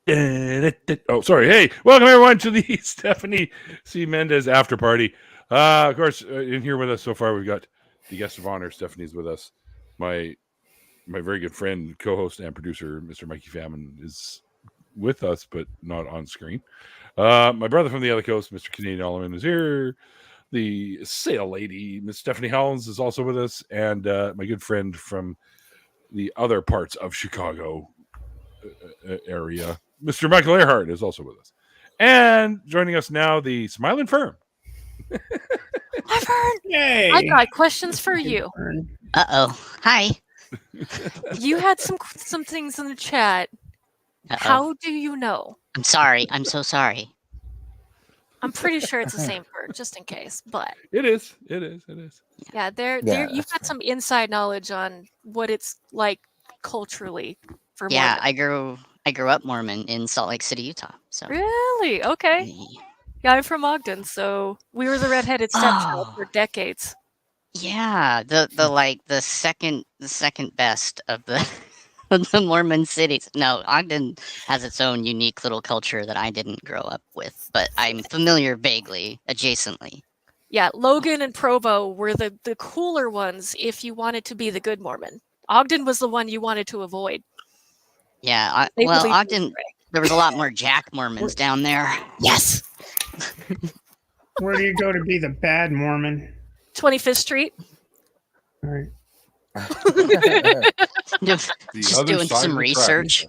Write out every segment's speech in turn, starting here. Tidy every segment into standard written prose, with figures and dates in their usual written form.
Oh, sorry. Hey, welcome everyone to the Stephanie C. Mendez after party. Of course, in here with us so far, we've got the guest of honor. Stephanie's with us. My very good friend, co-host, and producer, Mr. Mikey Famine, is with us, but not on screen. My brother from the other coast, Mr. Canadian Alleman, is here. The sail lady, Miss Stephanie Howells, is also with us, and my good friend from the other parts of Chicago area, Mr. Michael Earhart, is also with us. And joining us now, the Smiling Firm. I've heard. Yay! I got questions for you. Hi. You had some things in the chat. How do you know? I'm sorry. I'm so sorry. I'm pretty sure it's the same bird, just in case. But It is. yeah, you've got some inside knowledge on what it's like culturally for Yeah, Mormon. I grew up Mormon in Salt Lake City, Utah. So Really? Okay. Yeah, I'm from Ogden, so we were the redheaded stepchild for decades. Yeah, the second best of the of the Mormon cities. No, Ogden has its own unique little culture that I didn't grow up with, but I'm familiar vaguely, adjacently. Yeah, Logan and Provo were the cooler ones if you wanted to be the good Mormon. Ogden was the one you wanted to avoid. Yeah, Ogden, there was a lot more Jack Mormons down there. Yes. Where do you go to be the bad Mormon? 25th Street. All right. Just doing some research.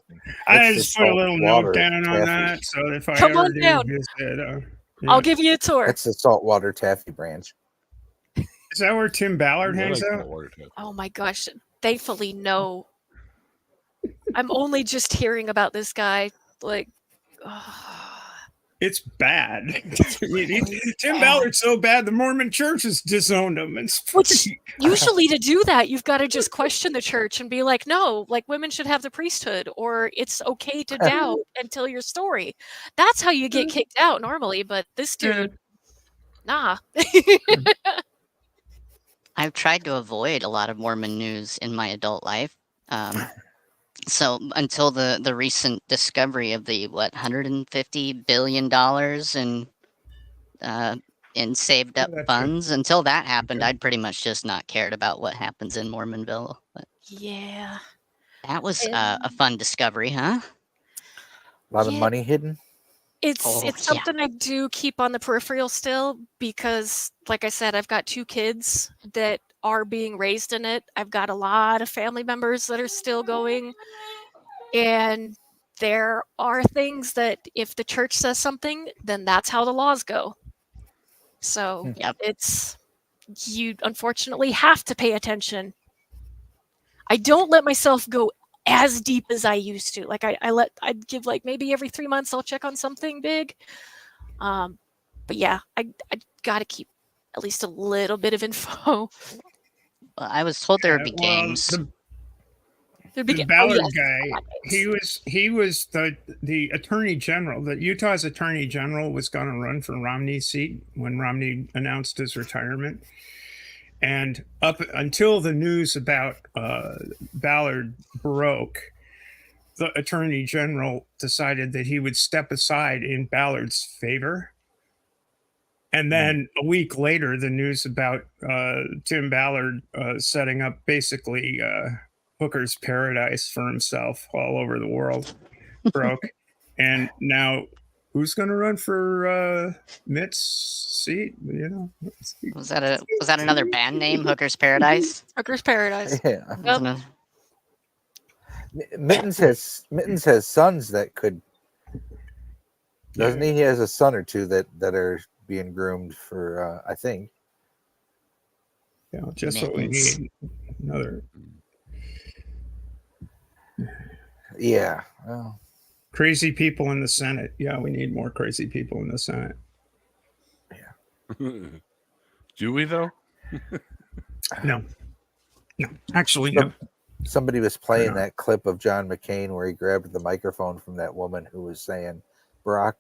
I just put a little note down on that, so if I Come ever on do down. visit, I'll give you a tour. That's the saltwater taffy branch. Is that where Tim Ballard hangs out? Oh my gosh! Thankfully, no. I'm only just hearing about this guy. It's bad. Tim Ballard's so bad, the Mormon Church has disowned him. Which usually to do that, you've got to just question the church and be like, no, like women should have the priesthood, or it's okay to doubt and tell your story. That's how you get kicked out normally. But this dude, nah. I've tried to avoid a lot of Mormon news in my adult life. So until the recent discovery of the $150 billion in saved up funds, until that happened, I'd pretty much just not cared about what happens in Mormonville. But yeah, that was a fun discovery, huh? A lot of money hidden. It's something I do keep on the peripheral still because, like I said, I've got 2 kids that are being raised in it. I've got a lot of family members that are still going. And there are things that if the church says something, then that's how the laws go. So you unfortunately have to pay attention. I don't let myself go as deep as I used to. Like I'd give like maybe every 3 months I'll check on something big. But yeah, I got to keep at least a little bit of info. Well, I was told there would be games. The Ballard guy, he was the attorney general. The Utah's attorney general was going to run for Romney's seat when Romney announced his retirement. And up until the news about Ballard broke, the attorney general decided that he would step aside in Ballard's favor. And then a week later, the news about Tim Ballard setting up basically Hooker's paradise for himself all over the world broke. And now who's going to run for Mitt's seat? You know, was that another band name? Hooker's Paradise. Hooker's Paradise. Yeah. Yep. Mittens has sons that could. Doesn't he? He has a son or two that are being groomed for. I think. Yeah, just what we need. Another. Yeah. Well. Crazy people in the Senate. Yeah, we need more crazy people in the Senate. Yeah. Do we though? No. Actually, no. Somebody was playing that clip of John McCain where he grabbed the microphone from that woman who was saying, Barack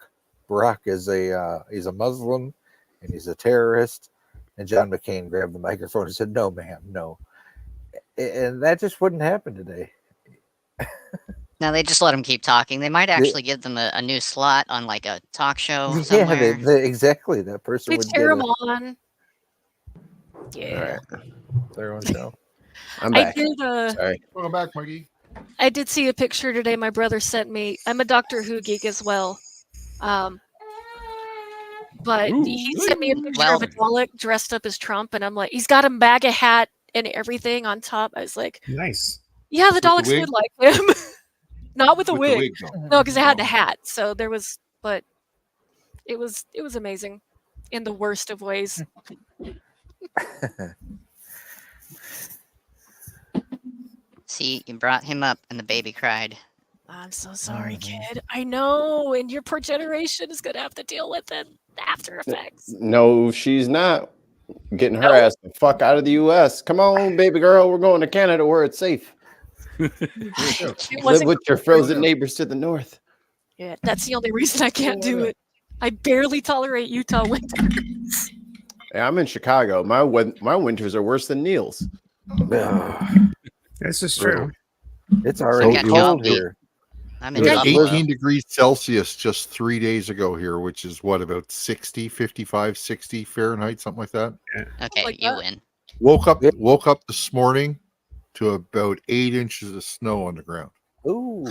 is he's a Muslim and he's a terrorist. And John McCain grabbed the microphone and said, "No, ma'am, no." And that just wouldn't happen today. No, they just let them keep talking. They might actually give them a new slot on like a talk show Yeah, somewhere. exactly. That person They would cheer get them on. Yeah. their own show. I'm I back. did. Sorry. Welcome back, Mikey. I did see a picture today. My brother sent me. I'm a Doctor Who geek as well. But Ooh. he sent me a picture Well- of a Dalek dressed up as Trump, and I'm like, he's got a MAGA hat and everything on top. I was like, Nice. yeah, the With the Daleks wig? would like him. Not with a With the wig. wig, though. No, because it had the hat. So there was, but it was amazing in the worst of ways. See, you brought him up and the baby cried. I'm so sorry, kid. I know, and your poor generation is gonna have to deal with it. After effects. No, she's not. Getting her No? ass the fuck out of the U.S. Come on, baby girl. We're going to Canada where it's safe. It Live wasn't with your frozen neighbors to the north. Yeah, that's the only reason I can't do it. I barely tolerate Utah winters. Hey, I'm in Chicago. My winters are worse than Neil's. This is true. It's already got cold coffee. here. I'm It in was Buffalo. 18 degrees Celsius just 3 days ago here, which is what, about 60, 55, 60 Fahrenheit, something like that. Okay, Like you that? win. Woke up this morning to about 8 inches of snow on the ground. Ooh.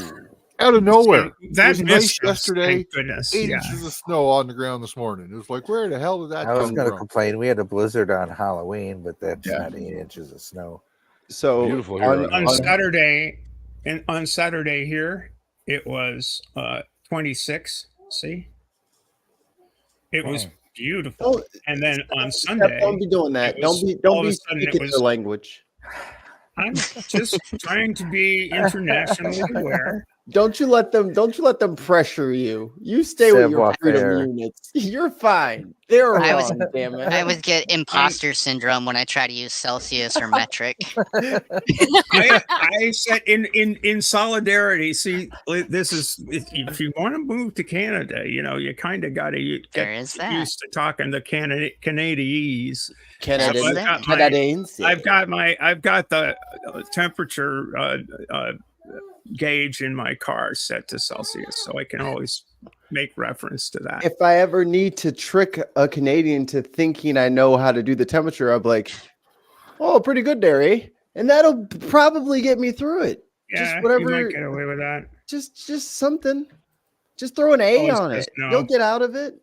Out of nowhere. That was nice missed us, yesterday. thank goodness. 8 Yeah. inches of snow on the ground this morning. It was like, where the hell did that I was come going to from? complain. We had a blizzard on Halloween, but that's Yeah. not 8 inches of snow. So Beautiful here. on- On Saturday, and on Saturday here, it was 26. See, it was Wow. beautiful. Don't- And then on Steph, Sunday, don't be doing that. it was- Don't all of be a sudden it speaking was- the language. I'm just trying to be internationally aware. Don't you let them pressure you. You stay with your freedom Savoir-faire. units. You're fine. They're I was- wrong, damn it. I always get imposter syndrome when I try to use Celsius or metric. I said in solidarity. See, this is if you want to move to Canada, you kind of got to There get is that. used to talking the Canadiese. Canadians. That's it. Canadians. I've got the temperature gauge in my car set to Celsius, so I can always make reference to that. If I ever need to trick a Canadian to thinking I know how to do the temperature, I'm like, oh, pretty good there, eh? And that'll probably get me through it. Yeah, just whatever. you might get away with that. Just something. Just throw an A Always on it. just no. You'll get out of it.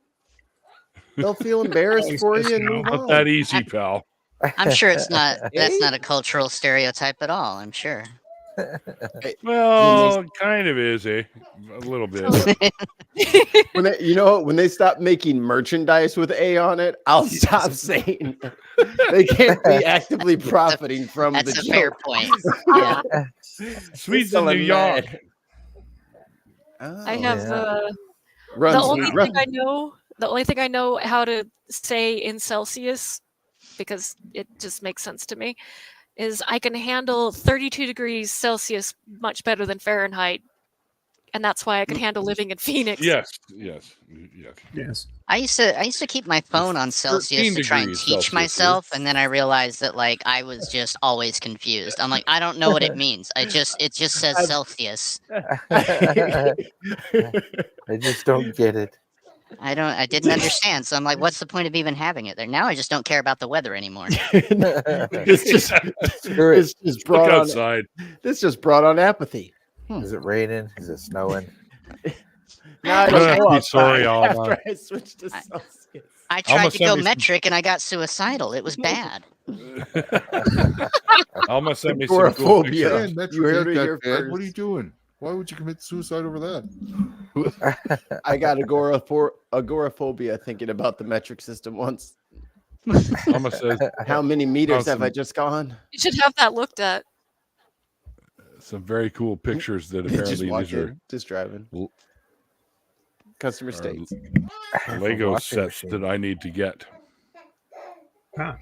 They'll feel embarrassed Always for just you and no. move Not on. that easy, pal. I'm sure it's not. That's not a cultural stereotype at all. I'm sure. Well, kind of is, eh? A little bit. When they stop making merchandise with A on it, I'll stop saying it. They can't be actively profiting from the That's a fair joke. point. Yeah. Sweets in New York. I have Oh, the runs, only runs. thing I know. The only thing I know how to say in Celsius, because it just makes sense to me, is I can handle 32 degrees Celsius much better than Fahrenheit. And that's why I could handle living in Phoenix. Yes. Yes. I used to keep my phone on Celsius 13 to try and degrees teach Celsius, myself, and then I realized that I was just always confused. I'm like, I don't know what it means. It just says Celsius. I just don't get it. I didn't understand. So I'm like, what's the point of even having it there? Now I just don't care about the weather anymore. It's just, Screw it. it's just Look brought on. outside. This just brought on apathy. Is it raining? Is it snowing? Now I I'm don't gonna go be sorry, outside Alma. after I switched to Celsius. I tried Almost to go sent me some- metric and I got suicidal. It was bad. Alma sent me some cool Agoraphobia. pictures. Man, You heard it that here bad. What are first. you doing? Why would you commit suicide over that? I got agoraphobia thinking about the metric system once. Alma says How many meters have I Awesome. just gone? You should have that looked at. some very cool pictures that Just apparently walk these are in, just driving. L- Customer are states. Lego Washing sets machine. that I need to get. Huh.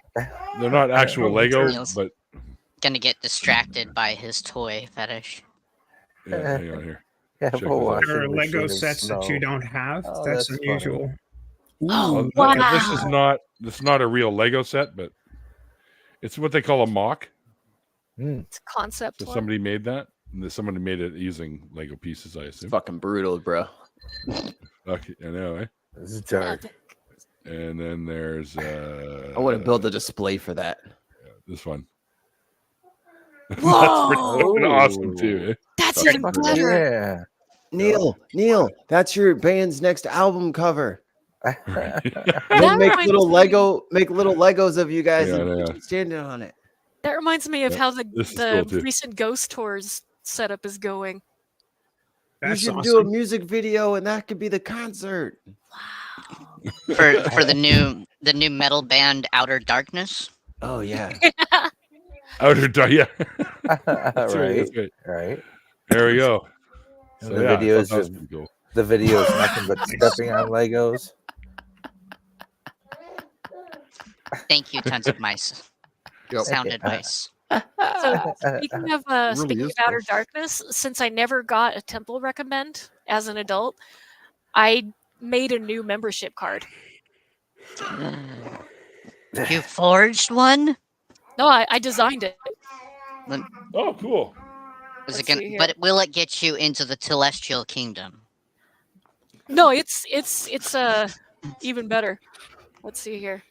They're not actual Lego, Yes. but Gonna get distracted by his toy fetish. yeah, hang on here. Yeah, Check full this out. washing There are Lego machine of sets that you snow. don't have. Oh, that's that's unusual. Oh, Well, This is wow. not a real Lego set, but it's what they call a mock. Mm. It's a concept So one. somebody made that. Somebody made it using Lego pieces, I It's assume. fucking brutal, bro. Okay, I know, eh? This is dark. And then there's I want to build a display for that. this one. Whoa! That's pretty awesome too. Eh? That's even Fuck better. Neil, that's your band's next album cover. Yeah. That make reminds little me- Legos of you guys Yeah, and yeah. put you standing on it. That reminds me of Yeah, how the this is cool, too. recent Ghost Tours setup is going. That's you should awesome. do a music video, and that could be the concert. For the new metal band Outer Darkness. Oh yeah. Outer Dark, yeah. That's right, that's right. right. There we go. And So, the yeah, I thought videos that was of- pretty cool. The video is nothing but stepping on Legos. Thank you, tons of mice. Yep. Sound advice. So speaking of really is Outer cool. Darkness, since I never got a temple recommend as an adult, I made a new membership card. You forged one? No, I designed it. Oh, cool. Is it Let's see gonna? here. But will it get you into the celestial kingdom? No, it's even better. Let's see here.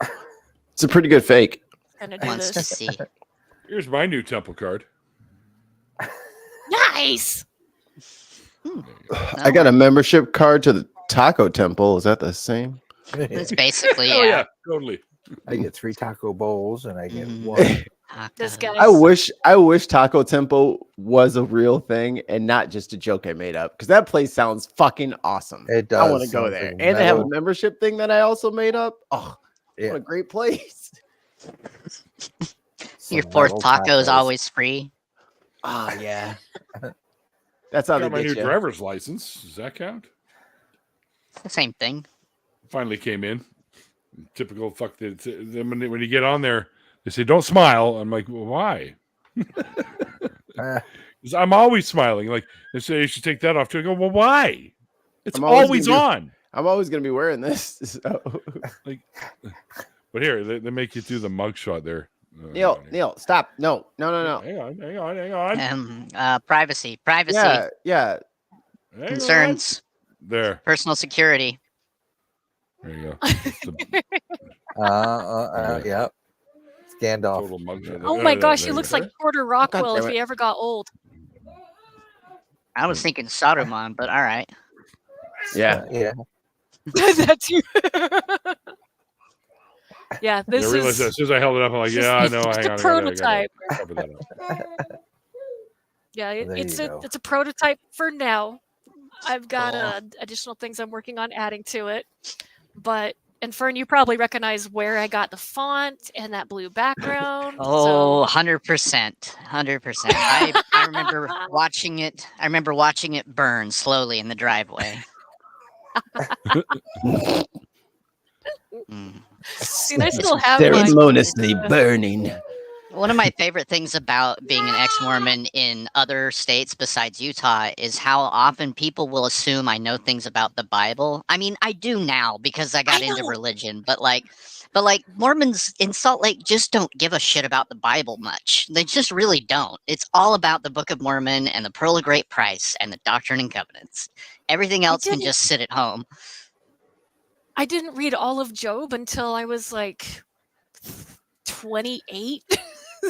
It's a pretty good fake. Gonna do Wants to this. see. Here's my new temple card. Nice. I got a membership card to the Taco Temple. Is that the same? It's basically Oh, yeah. yeah, totally. I get 3 taco bowls and I get Mhm. one. This Taco. guy. I wish Taco Temple was a real thing and not just a joke I made up, because that place sounds fucking awesome. It does. I want to go sounds there. like And they have a metal. membership thing that I also made up. Oh, Yeah. what a great place. Your Some fourth metal taco is tacos. always free. Oh yeah. That's how they Got my new get you. driver's license. Does that count? The same thing. Finally came in. Typical fuck. Then when you get on there, they say, don't smile. I'm like, well, why? Uh, 'Cause I'm always smiling. Like, they say you should take that off too. I go, well, why? It's I'm always always gonna on. I'm always gonna be wearing this. So. But here, they make you do the mugshot there. Neil, stop. No. Hang on. Privacy. Yeah. Hang on. Concerns. There. Personal security. There you go. That's the yep. Gandalf. total mugshot. Oh There, my there, gosh, there he you looks go. like Porter Rockwell damn if it. he ever got old. I was thinking Saruman, but all right. Yeah. Yeah. That too. Yeah, I this realized that as is soon as I held it up, I'm like, just- yeah, I it's know. just Hang a on, prototype. I gotta cover that up. yeah, There it's you a go. it's a prototype for now. I've got additional things I'm working on adding to it. But and Fern, you probably recognize where I got the font and that blue background. Oh, so 100%. 100%. I remember watching it. I remember watching it burn slowly in the driveway. Mm. see, I still have mine. Ceremoniously burning. One of my favorite things about being an ex-Mormon in other states besides Utah is how often people will assume I know things about the Bible. I mean, I do now because I got I into know. religion, but Mormons in Salt Lake just don't give a shit about the Bible much. They just really don't. It's all about the Book of Mormon and the Pearl of Great Price and the Doctrine and Covenants. Everything else can didn't- just sit at home. I didn't read all of Job until I was like 28.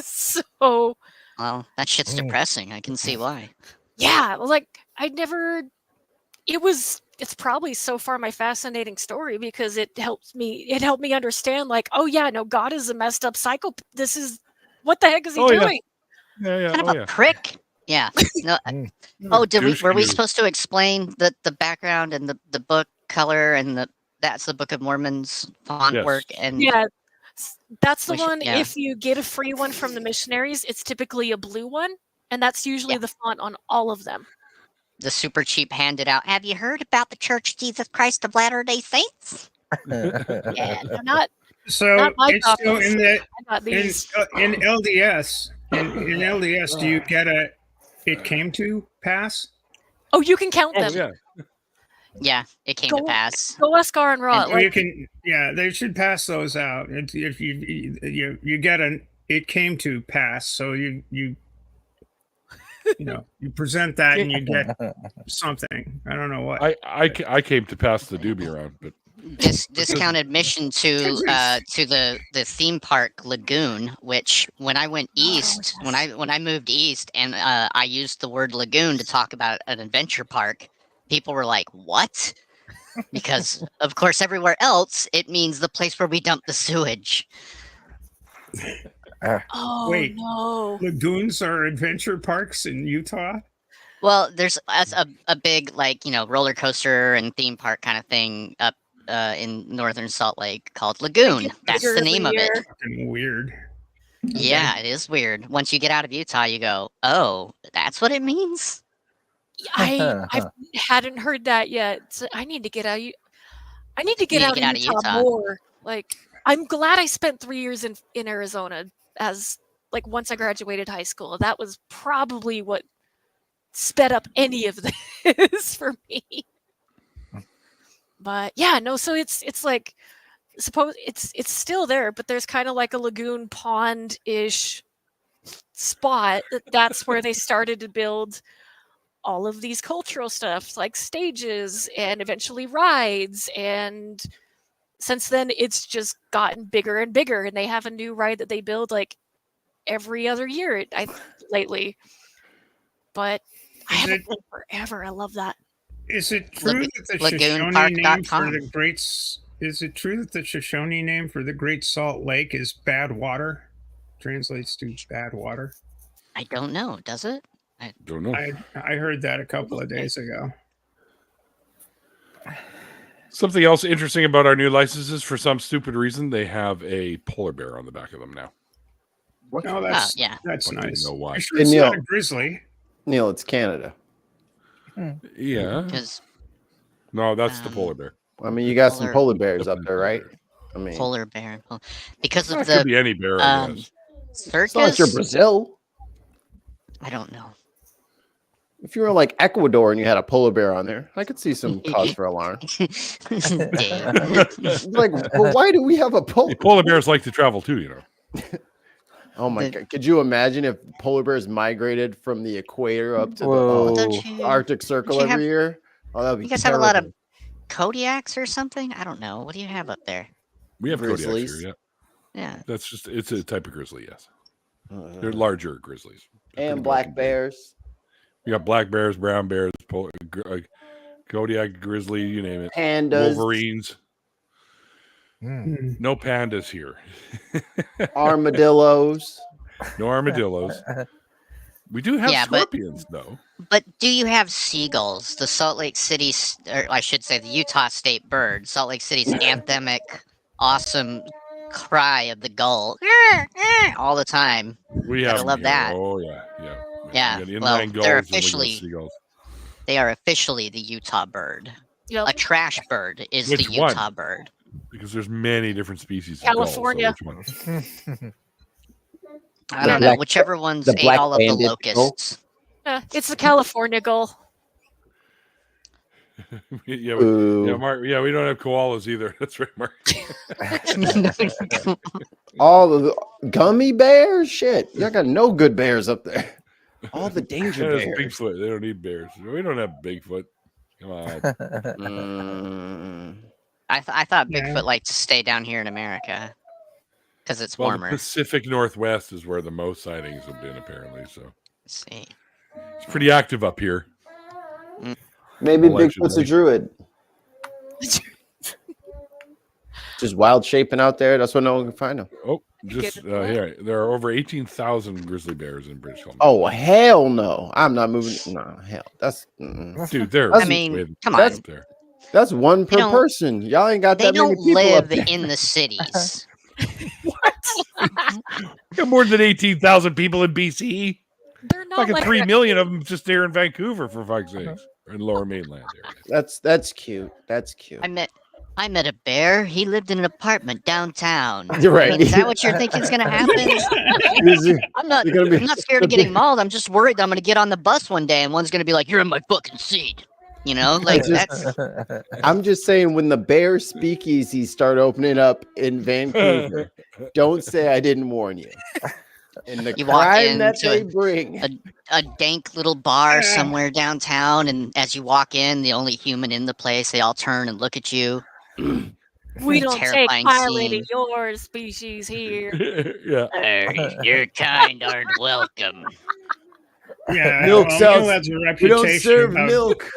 So Well, that shit's Mm. depressing. I can see why. yeah, like I never. It's probably so far my fascinating story because it helped me understand like, oh yeah, no, God is a messed up psycho. This is what the heck is he Oh, yeah. doing? Yeah. Kind Oh, of a yeah. prick. Yeah. No. Mm. Oh, were we Douche supposed to explain the background and the book color and that's the Book of Mormon's font Yes. work and Yeah, that's the We should- one. yeah. If you get a free one from the missionaries, it's typically a blue one, and that's usually Yeah. the font on all of them. the super cheap handed out. Have you heard about the Church of Jesus Christ of Latter-day Saints? Yeah, they're not So Not my it's so copies. in the I got these. in LDS in LDS, do you get a it came to pass? Oh, you can count Oh, them. yeah. Yeah, it came to Go- pass. Go ask Gar and Rod. And- Or you Like, can they should pass those out. If you get an it came to pass, so you You present that and you get something. I don't know what. I came to pass the doobie around, but Discount admission to the theme park Lagoon, which when I went east, when I moved east, and I used the word lagoon to talk about an adventure park, people were like, "What?" Because of course, everywhere else it means the place where we dump the sewage. Oh Wait. no! Lagoons are adventure parks in Utah? Well, there's a big roller coaster and theme park kind of thing up in northern Salt Lake called Lagoon. That's the name of it. Fucking weird. Yeah, it is weird. Once you get out of Utah, you go, "Oh, that's what it means." I hadn't heard that yet. So I need to get out. I need to get out of Utah more. Like, I'm glad I spent 3 years in Arizona as once I graduated high school. That was probably what sped up any of this for me. But yeah, no. So it's like, suppose it's still there, but there's kind of like a lagoon pond-ish spot. That's where they started to build all of these cultural stuff, like stages and eventually rides. And since then, it's just gotten bigger and bigger. And they have a new ride that they build like every other year lately. But I haven't been forever. I love that. Is it true that the Shoshone name for the Great Salt Lake is bad water? Translates to bad water. I don't know. Does it? I don't know. I heard that a couple of days ago. Something else interesting about our new licenses, for some stupid reason, they have a polar bear on the back of them now. What? Oh, that's nice. Know why? I'm sure it's not a grizzly. Neil, it's Canada. Yeah. No, that's the polar bear. I mean, you got some polar bears up there, right? I mean, polar bear. Because of could be any bear. I guess. Circus. It's not your Brazil. I don't know. If you were like Ecuador and you had a polar bear on there, I could see some cause for alarm. Like, well, why do we have a polar? Polar bears like to travel too, Oh my God! Could you imagine if polar bears migrated from the equator up to the Arctic Circle every year? Oh, that'd be. You guys have a lot of Kodiaks or something? I don't know. What do you have up there? We have grizzlies. Kodiaks here, yeah. It's a type of grizzly, yes. They're larger grizzlies. And black bears. We got black bears, brown bears, Kodiak grizzly, you name it. Pandas. Wolverines. No pandas here. Armadillos. No armadillos. We do have scorpions, though. But do you have seagulls? The Salt Lake City, or I should say the Utah state bird, Salt Lake City's anthemic, awesome cry of the gull all the time. We have. I love that. Oh, yeah. Yeah. Well, they're officially, they are officially the Utah bird. Yep. A trash bird is Which the Utah bird. Because there's many different species. California. Of gulls, so which one? I don't know. Whichever ones ate all of the locusts. It's the California gull. Mark. Yeah, we don't have koalas either. That's right, Mark. All of the gummy bears? Shit. Y'all got no good bears up there. All the danger bears. Bigfoot. They don't need bears. We don't have Bigfoot. Come on. I thought Bigfoot liked to stay down here in America because it's warmer. The Pacific Northwest is where the most sightings have been, apparently. So let's see. It's pretty active up here. Maybe Bigfoot's a druid. Just wild shaping out there. That's why no one can find them. Oh, here. There are over 18,000 grizzly bears in British Columbia. Oh, hell no. I'm not moving. No, hell. That's... Dude, they're... come on. That's one per person. Y'all ain't got that many people up there. They don't live in the cities. What? We got more than 18,000 people in BC. They're not like 3 million of them just there in Vancouver, for fuck's sakes. Or in Lower Mainland area. That's cute. That's cute. I met a bear. He lived in an apartment downtown. You're right. Is that what you're thinking is going to happen? I'm not scared of getting mauled. I'm just worried that I'm going to get on the bus one day and one's going to be like, "You're in my fucking seat." You know, like that's. I'm just saying, when the bear speakeasies start opening up in Vancouver, don't say I didn't warn you. And the You walk crime that into they bring. a dank little bar somewhere downtown, and as you walk in, the only human in the place, they all turn and look at you. We don't take Terrifying pirating scene. your species here. Yeah. Your kind aren't welcome. Yeah, Milk well, sells- Neil has a We don't reputation serve about milk.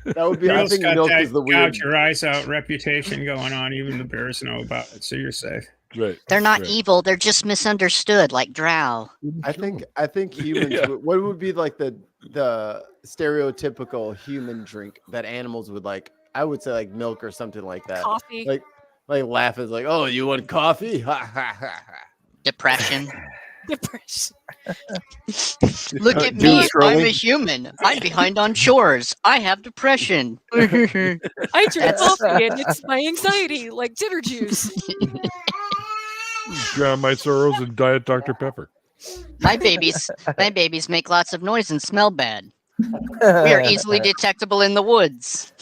That would be. I Neil's think got milk that is the gouge weird. your eyes out reputation going on. Even the bears know about it, so you're safe. Right. They're not right. evil. They're just misunderstood, like drow. I think humans. Yeah. What would be like the stereotypical human drink that animals would like? I would say like milk or something like that. Coffee. Like laugh is like, oh, you want coffee? Ha ha ha ha. Depression. Depression. Look at Doom me. scrolling. I'm a human. I'm behind on chores. I have depression. I drink That's- coffee and it's my anxiety, like dinner juice. Drown my sorrows in Diet Dr. Pepper. My babies make lots of noise and smell bad. We are easily detectable in the woods.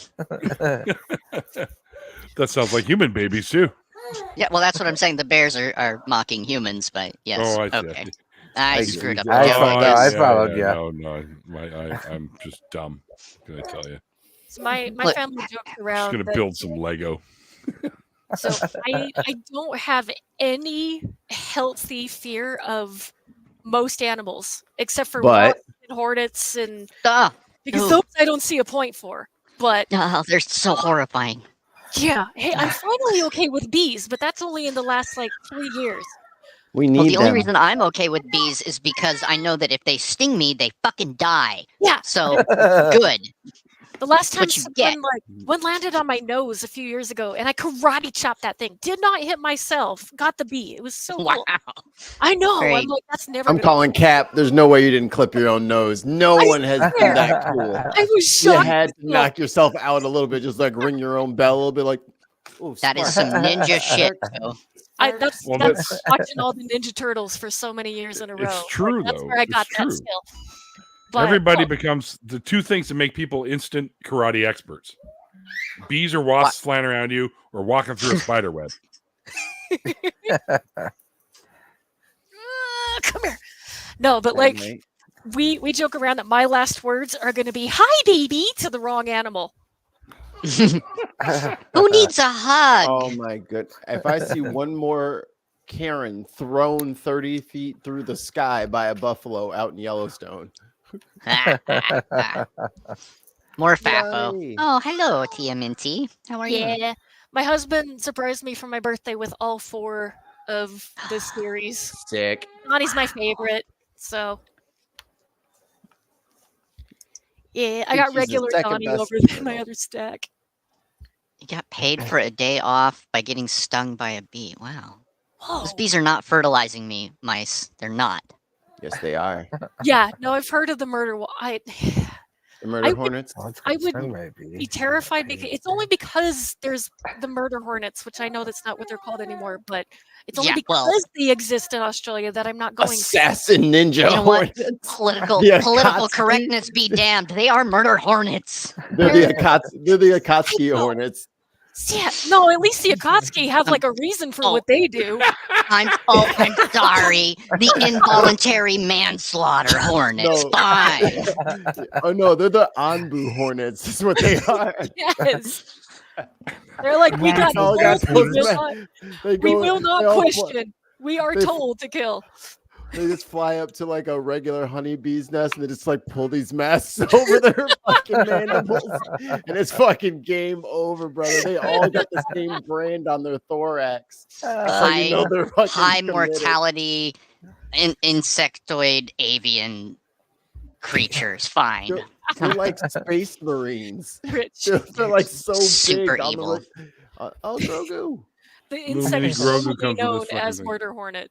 That sounds like human babies too. Yeah, well, that's what I'm saying. The bears are mocking humans, but yes. Oh, I see. Okay. I screwed up. I the joke, followed- guess. I followed ya. No, I'm just dumb. Can I tell you? So my Look. family jokes Just around. gonna that- build some Lego. So I don't have any healthy fear of most animals except for But- wasps and hornets, and Ah, because Ooh. those I don't see a point for. But oh, they're so horrifying. yeah, hey, I'm finally okay with bees, but that's only in the last like 3 years. We Well, need the only them. reason I'm okay with bees is because I know that if they sting me, they fucking die. Yeah, So good. the last time What you get. one landed on my nose a few years ago, and I karate chopped that thing. Did not hit myself. Got the bee. It was so Wow. cool. I know. Great. I'm like, that's never. I'm gonna calling Cap. There's no way you didn't clip your own nose. No I one has been swear. that cool. I was You shocked. had to knock yourself out a little bit, just like ring your own bell a little bit, like. Ooh, That is smart. some ninja shit. Though. That's Well, that's watching all the Ninja Turtles for so many years in a row. It's true, That's though. where I It's got that true. skill. But, Everybody oh, becomes the two things that make people instant karate experts: bees or wasps flying around you, or walking through a spider web. come here. No, but like we joke around that my last words are going to be "Hi, baby" to the wrong animal. Who needs a hug? Oh my good! If I see one more Karen thrown 30 feet through the sky by a buffalo out in Yellowstone, More FAFO. Yay. Oh, hello, TMNT. How are you? Yeah, my husband surprised me for my birthday with all 4 of the series. Sick. Bonnie's my favorite, so yeah, I Think got she's the regular second Donnie best over turtle. my other stack. You got paid for a day off by getting stung by a bee. Wow. Whoa. Those bees are not fertilizing me, mice. They're not. Yes, they are. Yeah, no, I've heard of the murder. The murder I would- hornets. I would be be terrified because it's only because there's the murder hornets, which I know that's not what they're called anymore, but it's only Yeah, because well- they exist in Australia that I'm not going. Assassin ninja You know what? hornets. Political Yeah, political Akatsuki. correctness be damned. They are murder hornets. They're the Akatsuki I know. hornets. Yeah, no, at least the Akatsuki have like a reason for what they do. I'm sorry. The involuntary manslaughter hornets. No. Fine. Oh no, they're the Anbu hornets. That's what they are. Yes, they're like we got. All told, got we those will men. not, They we go- will they not all fly- question. We are they- told to kill. They just fly up to like a regular honeybee's nest and they just like pull these masks over their fucking mandibles. And it's fucking game over, brother. They all got the same brand on their thorax. So you know they're fucking High committed. mortality insectoid avian creatures. Fine. They're like space marines. Rich. They're like so Super big. on the evil. oh, Grogu. The Little insect mini is Grogu only comes with known this fucking as thing. murder hornet.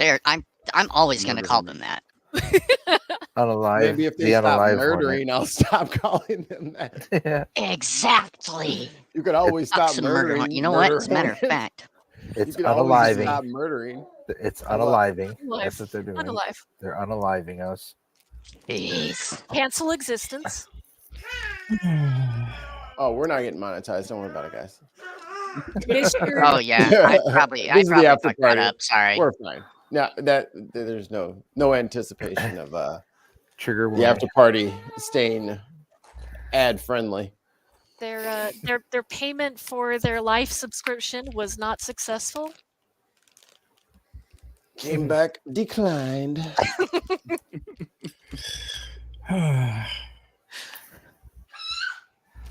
I'm always gonna Murder call hornet. them that. unalive. Maybe if they the stop unalive murdering, I'll stop calling them that. hornet. Exactly. You could always Fuck stop some murder murdering. hornet. You know what? murder As a matter of hornets. fact, You It's could always unaliving. stop murdering. It's unaliving. Unalive. That's what they're doing. Unalive. They're unaliving us. jeez. Cancel existence. Oh, we're not getting monetized. Don't worry about it, guys. Oh yeah, I'd probably This is the after fuck that party. up. Sorry. We're fine. No, there's no anticipation of Trigger the warning. after party staying ad friendly. Their payment for their life subscription was not successful. Came back, declined.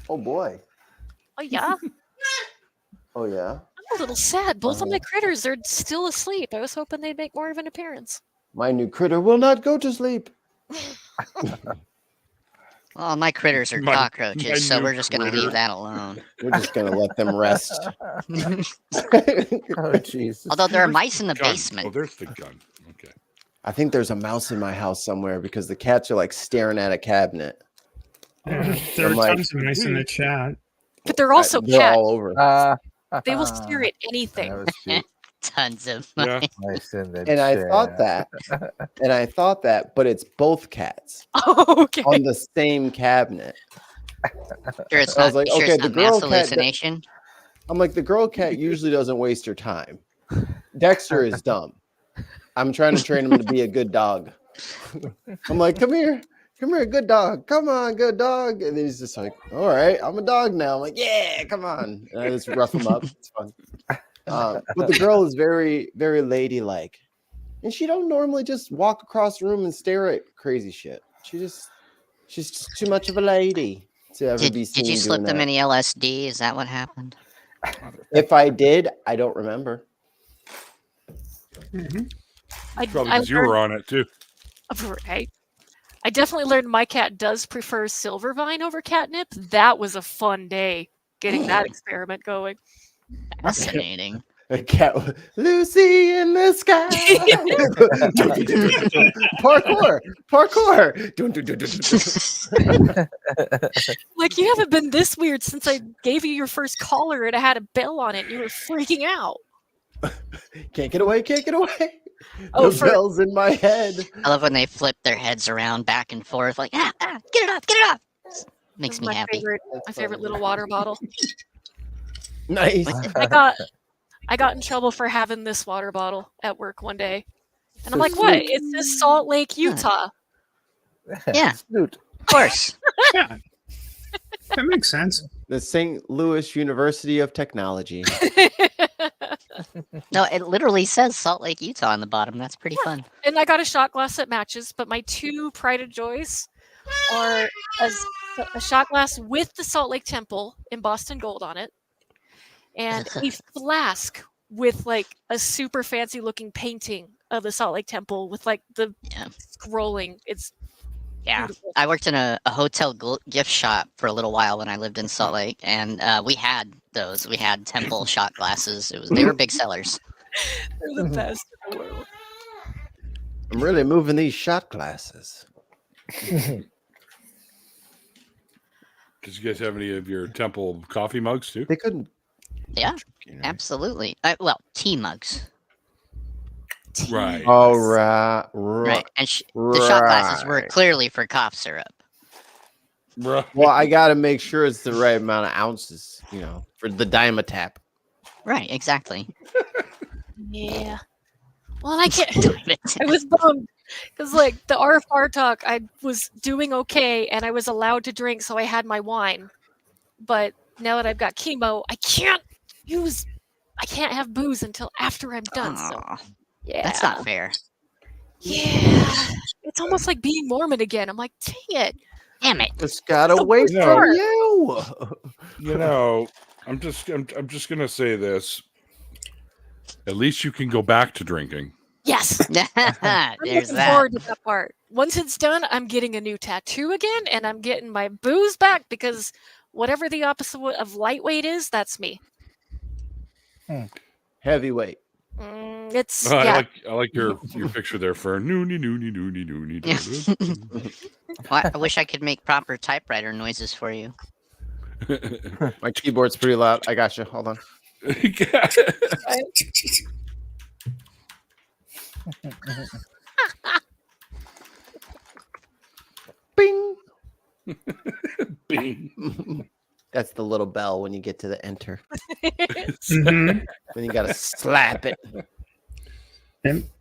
Oh boy. Oh yeah, Oh yeah. I'm a little sad. Both of my critters are still asleep. I was hoping they'd make more of an appearance. My new critter will not go to sleep. Well, my critters are My cockroaches, so new we're just gonna critter. leave that alone. We're just gonna let them rest. Oh Jesus! Although there are mice in the Gun. Oh, basement. there's the gun. Okay. I think there's a mouse in my house somewhere because the cats are like staring at a cabinet. Yeah, there are I'm like, tons of mice in the chat. But they're also They're cats. all over. They will stare at anything. That was cute. Tons of Yeah. Nice in the And I chat. thought that, but it's both cats Oh, okay. on the same cabinet. Sure it's I was not, like, sure okay, it's the not girl mass cat- hallucination. I'm like, the girl cat usually doesn't waste her time. Dexter is dumb. I'm trying to train him to be a good dog. I'm like, come here, good dog. Come on, good dog. And then he's just like, all right, I'm a dog now. I'm like, yeah, come on. And I just rough him up. It's fun. But the girl is very, very ladylike. And she don't normally just walk across the room and stare at crazy shit. She's just too much of a lady to ever be seen Did you slip doing them that. any LSD? Is that what happened? If I did, I don't remember. Probably I because you were on it too. Right. I definitely learned my cat does prefer Silvervine over catnip. That was a fun day getting that experiment going. Fascinating. A cat, Lucy in the sky. Parkour. Dun, dun, dun, dun, dun. Like, you haven't been this weird since I gave you your first collar and it had a bell on it and you were freaking out. Can't get away. Oh, The bell's in my head. I love when they flip their heads around back and forth, like get it off. Makes me my happy. my favorite little water bottle. Nice. I got in trouble for having this water bottle at work one day. And I'm like, what? It says Salt Lake, Utah. Yeah. Snoot. Of course. Yeah, that makes sense. The St. Louis University of Technology. No, it literally says Salt Lake, Utah on the bottom. That's pretty fun. And I got a shot glass that matches, but my two pride of joys are a shot glass with the Salt Lake Temple in Boston gold on it, and a flask with like a super fancy looking painting of the Salt Lake Temple with like the scrolling. It's Yeah. beautiful. I worked in a hotel gift shop for a little while when I lived in Salt Lake, and we had those. We had temple shot glasses. They were big sellers. They're the best in the world. I'm really moving these shot glasses. Did you guys have any of your temple coffee mugs too? They couldn't. Yeah, absolutely. Well, tea mugs. Right. Oh, right. Right. And the shot glasses were Right. clearly for cough syrup. Right. Well, I got to make sure it's the right amount of ounces, for the Dimetap. Right, exactly. Yeah. Well, I can't. I was bummed because, like, the RFR talk, I was doing okay and I was allowed to drink, so I had my wine. But now that I've got chemo, I can't have booze until after I'm done. So, Aw, yeah. that's not fair. Yeah. It's almost like being Mormon again. I'm like, dang it. Damn it. Just gotta the wait worst for part. you. You know, I'm just gonna say this. At least you can go back to drinking. Yes. I'm There's looking that. forward to that part. Once it's done, I'm getting a new tattoo again, and I'm getting my booze back because whatever the opposite of lightweight is, that's me. Heavyweight. It's I like your picture there for noonie. Well, I wish I could make proper typewriter noises for you. My keyboard's pretty loud. I got you. Hold on. Bing. Bing. That's the little bell when you get to the enter. Mhm. Then you gotta slap it.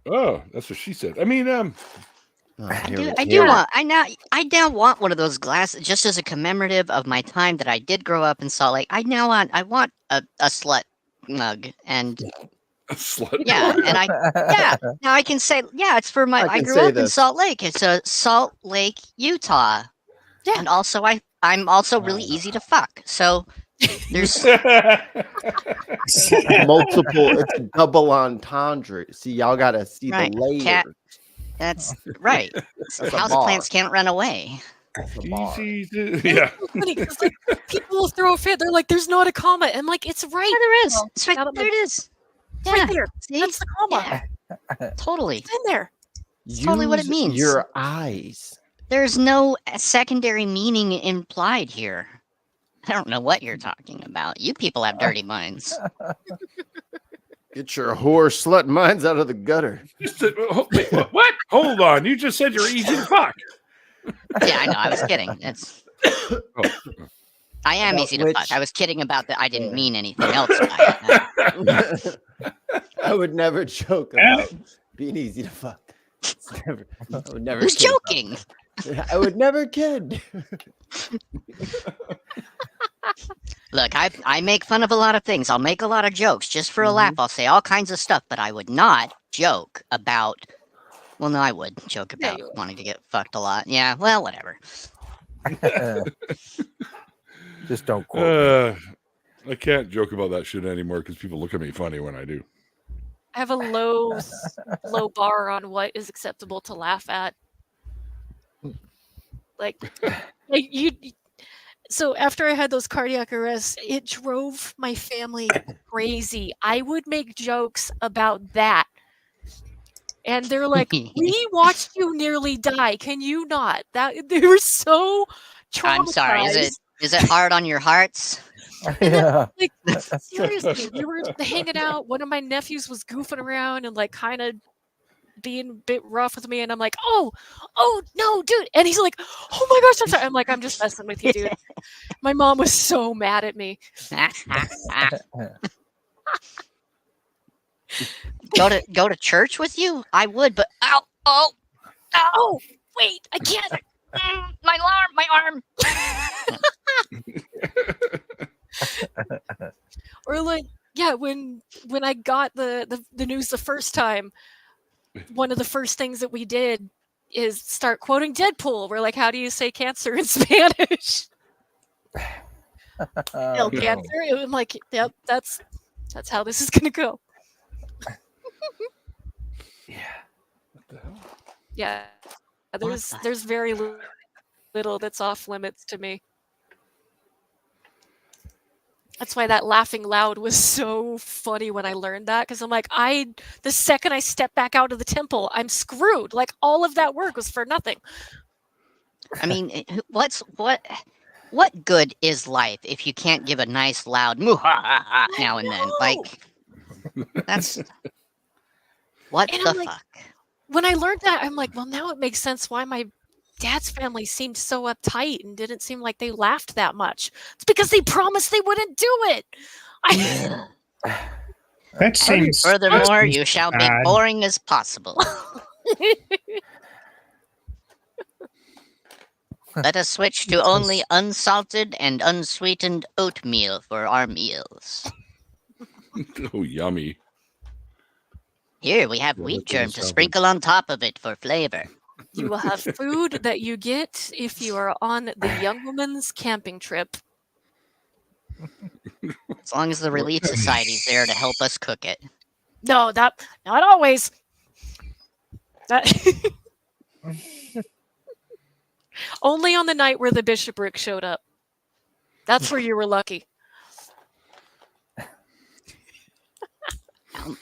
Oh, that's what she said. I mean, Oh, I here do. we I go. do want. I now want one of those glasses, just as a commemorative of my time that I did grow up in Salt Lake. I want a slut mug, and a slut. yeah, and now I can say, yeah, it's for my. I I can grew say up in this. Salt Lake. It's a Salt Lake, Utah, Yeah. and also I'm also really easy to fuck. So there's Multiple. It's a double entendre. See, y'all gotta see Right. the layers. Cat- that's right. That's a bar. Houseplants can't run away. That's a bar. Easy to, yeah. It's so funny 'cause, like, people will throw a fit. They're like, "There's not a comma," and I'm like, "It's right. Yeah, there is. Well, It's right now that there. It is. It's right Yeah. there. See? That's the comma. Yeah. Totally. It's in there." It's totally what it Use means. Your eyes. There's no secondary meaning implied here. I don't know what you're talking about. You people have dirty minds. Get your whore slut minds out of the gutter. Wait, what? Hold on. You just said you're easy to fuck. Yeah, I know. I was kidding. It's. I am About easy to which- fuck. I was kidding about that. I didn't mean anything else by it. I would never joke about being easy to fuck. I would never. Who's kid about joking? it. I would never kid. Look, I make fun of a lot of things. I'll make a lot of jokes just for a laugh. I'll say all kinds of stuff, but I would not joke about. Well, no, I would joke Yeah, about you would. wanting to get fucked a lot. Yeah, well, whatever. Just don't quote. I can't joke about that shit anymore because people look at me funny when I do. I have a low bar on what is acceptable to laugh at. Like you. So after I had those cardiac arrests, it drove my family crazy. I would make jokes about that. And they're like, "We watched you nearly die. Can you not?" That they were so traumatized. I'm sorry. Is it hard on your hearts? Yeah. Like, seriously, we were hanging out. One of my nephews was goofing around and like kind of being a bit rough with me, and I'm like, oh no, dude. And he's like, "Oh my gosh, I'm sorry." I'm like, "I'm just messing with you, dude." My mom was so mad at me. Go to church with you? I would, but oh, wait, I can't. My arm. Or like, yeah, when I got the news the first time, one of the first things that we did is start quoting Deadpool. We're like, "How do you say cancer in Spanish?" El cancer. I'm like, "Yep, that's how this is gonna go." Yeah. What the hell? Yeah, there's very little that's off limits to me. That's why that laughing loud was so funny when I learned that, because I'm like, the second I step back out of the temple, I'm screwed. Like all of that work was for nothing. I mean, what good is life if you can't give a nice loud now and then? Like, that's what And the I'm like, fuck. When I learned that, I'm like, well, now it makes sense why my dad's family seemed so uptight and didn't seem like they laughed that much. It's because they promised they wouldn't do it. That seems. Furthermore, you shall be bad. boring as possible. Let us switch to only unsalted and unsweetened oatmeal for our meals. Oh, yummy. Here we have Yeah, wheat that's germ to unsalted. sprinkle on top of it for flavor. You will have food that you get if you are on the Young Woman's camping trip. As long as the Relief Society's there to help us cook it. No, not always. That only on the night where the bishopric showed up. That's where you were lucky.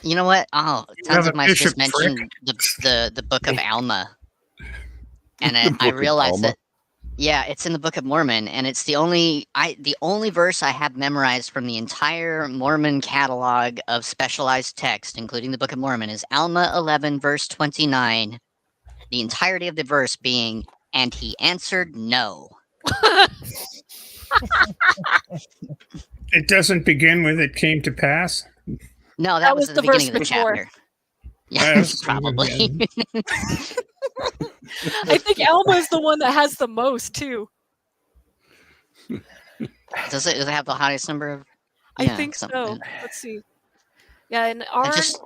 You know what? Oh, tons have of a my just bishopric? mentioned the book of Alma. And The I Book of realized Alma? that, yeah, it's in the Book of Mormon, and it's the only verse I have memorized from the entire Mormon catalog of specialized text, including the Book of Mormon, is Alma 11, verse 29. The entirety of the verse being, "And he answered no." It doesn't begin with "it came to pass." No, that was was the the verse beginning of the before. chapter. Yeah, Yes, probably. I think Alma is the one that has the most too. Does it have the highest number of? I Yeah, think something. so. Let's see. Yeah, and I our just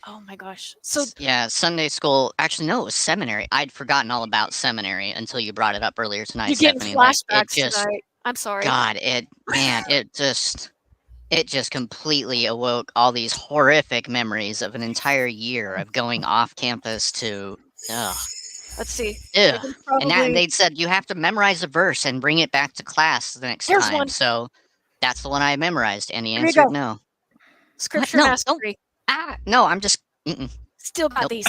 oh my gosh. So yeah, Sunday school. Actually, no, it was seminary. I'd forgotten all about seminary until you brought it up earlier tonight, you're getting Stephanie. Like, it flashbacks just, tonight. I'm sorry. God, it just completely awoke all these horrific memories of an entire year of going off campus to, Let's see. ugh. I can And probably they'd said you have to memorize a verse and bring it back to class the next Here's time. one. So that's the one I memorized, and he Here you answered go. no. Scripture No, mastery. No, I'm just. Still got Nope. these.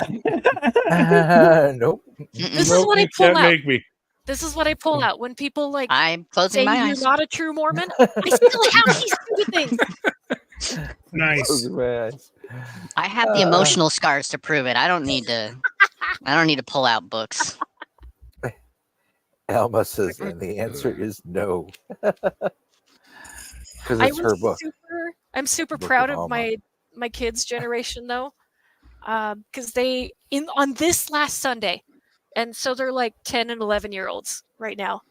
Nope. This is Nope, what I you pull can't out. make me. This is what I pull out when people like I'm closing say my you're eyes. not a true Mormon. I still have these stupid things. Nice. Those are my eyes. I have the emotional scars to prove it. I don't need to pull out books. Alma says, and the answer is no. Because it's her book. I'm super Book proud of of Alma. my kids' generation though, because they on this last Sunday, and so they're like 10 and 11-year-olds right now.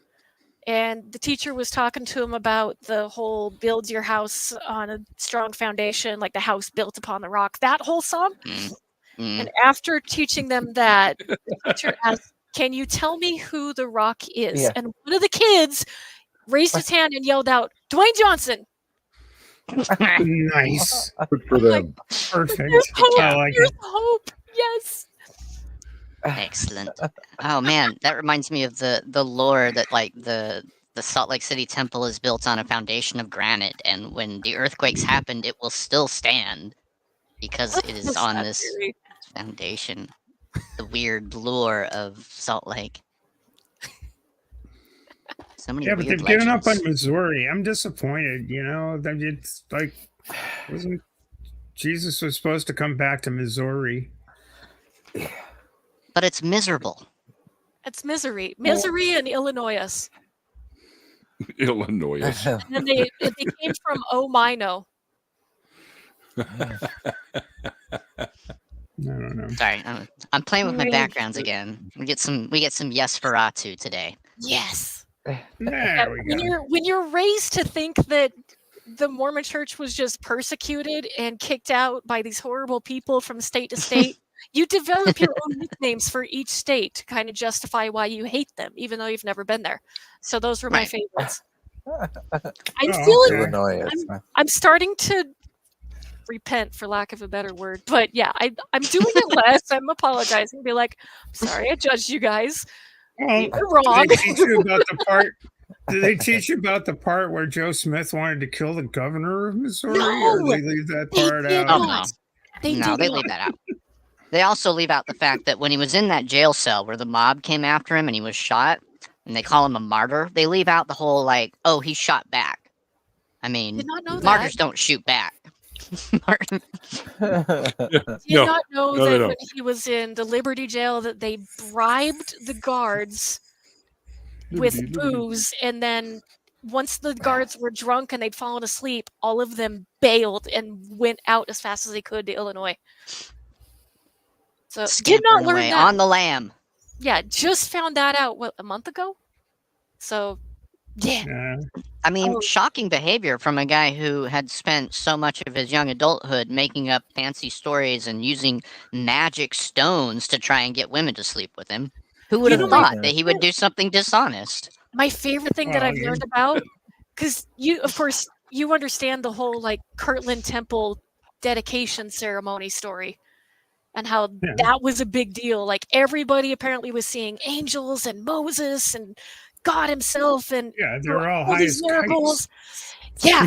And the teacher was talking to them about the whole build your house on a strong foundation, like the house built upon the rock, that whole song. And after teaching them that, the teacher asked, can you tell me who the rock is? Yeah. And one of the kids raised his hand and yelled out, Dwayne Johnson. Nice. Good for them. Perfect. There's hope. I like There's it. hope. Yes. Excellent. Oh man, that reminds me of the lore that like the Salt Lake City temple is built on a foundation of granite, and when the earthquakes happened, it will still stand because it is on this foundation. The weird lore of Salt Lake. So many Yeah, but weird they've given up on legends. Missouri. I'm disappointed. You know, that it's like, wasn't Jesus was supposed to come back to Missouri? But it's miserable. It's misery. Misery and Illinois. Illinois. And then they came from Mino. I don't know. Sorry, I'm playing with my Really? backgrounds again. We get some Yesferatu today. Yes. There we When go. you're raised to think that the Mormon Church was just persecuted and kicked out by these horrible people from state to state, you develop your own nicknames for each state to kind of justify why you hate them, even though you've never been there. So those were my Right. favorites. I'm Oh, feeling okay. Illinois. I'm starting to repent, for lack of a better word, but yeah, I'm doing it less. I'm apologizing. Be like, I'm sorry, I judged you guys. Well, You're wrong. Did they teach you about the part? Did they teach you about the part where Joe Smith wanted to kill the governor of Missouri? Or No! did they leave that They part did out? Oh, not. They no, did they not. leave that out. They also leave out the fact that when he was in that jail cell where the mob came after him and he was shot, and they call him a martyr, they leave out the whole like, oh, he shot back. I mean, Did not know martyrs that. don't shoot back. Martin- Did No, not know no, they that don't. when he was in the Liberty Jail that they bribed the guards with booze, and then once the guards were drunk and they'd fallen asleep, all of them bailed and went out as fast as they could to Illinois. So did not scampering learn away that. on the lam. Yeah, just found that out a month ago. So yeah. I mean, Oh. shocking behavior from a guy who had spent so much of his young adulthood making up fancy stories and using magic stones to try and get women to sleep with him. Who would You have know, thought that he would do something dishonest? My favorite thing that Well, I've learned about, because of course, you understand the whole like Kirtland Temple dedication ceremony story, and how Yeah. that was a big deal. Like everybody apparently was seeing angels and Moses and God Himself, and Yeah, they're all high these as miracles. kites. Yeah,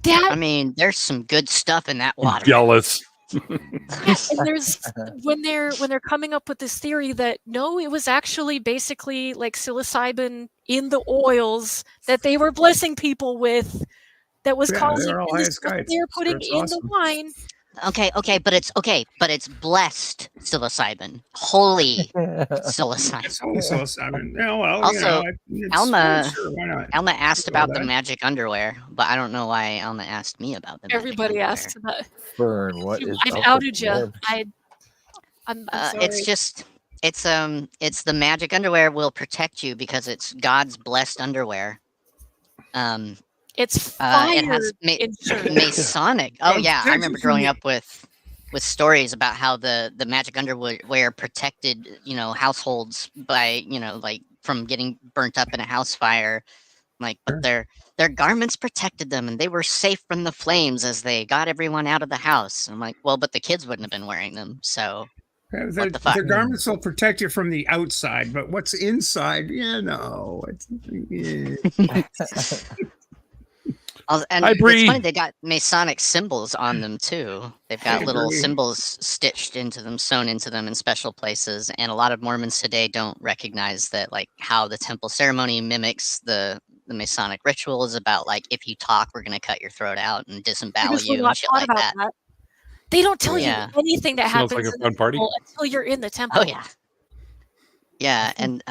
that I mean, there's some good stuff in that water. Jealous. and there's when they're coming up with this theory that no, it was actually basically like psilocybin in the oils that they were blessing people with, that was Yeah, causing they're all and high the as stuff that kites. they were So putting it's in the awesome. wine Okay, but it's blessed psilocybin, holy psilocybin. It's holy psilocybin. Yeah, well, Also, Alma- sure, why not? Alma asked Well, about the magic underwear, but I don't know why Alma asked me about the Everybody magic asked underwear. that. Fern, what is I've up outed with you. them? I'm sorry. It's just it's the magic underwear will protect you because it's God's blessed underwear. It's It fire has insurance. Masonic. Oh Oh, yeah, I protect remember you from growing the- up with stories about how the magic underwear protected households by like from getting burnt up in a house fire. Like, but their garments protected them, and they were safe from the flames as they got everyone out of the house. I'm like, well, but the kids wouldn't have been wearing them, so what the fuck? The garments will protect you from the outside, but what's inside, no. And Hi, it's Bree. funny they got Masonic symbols on them too. They've got Hey, little Bree. symbols stitched into them, sewn into them in special places. And a lot of Mormons today don't recognize that, like how the temple ceremony mimics the Masonic ritual is about. Like, if you talk, we're gonna cut your throat out and disembowel Because we're you not and shit taught like about that. They don't tell Yeah. you anything that Sounds happens like a in fun the party. temple until you're in the temple. Oh yeah, yeah. And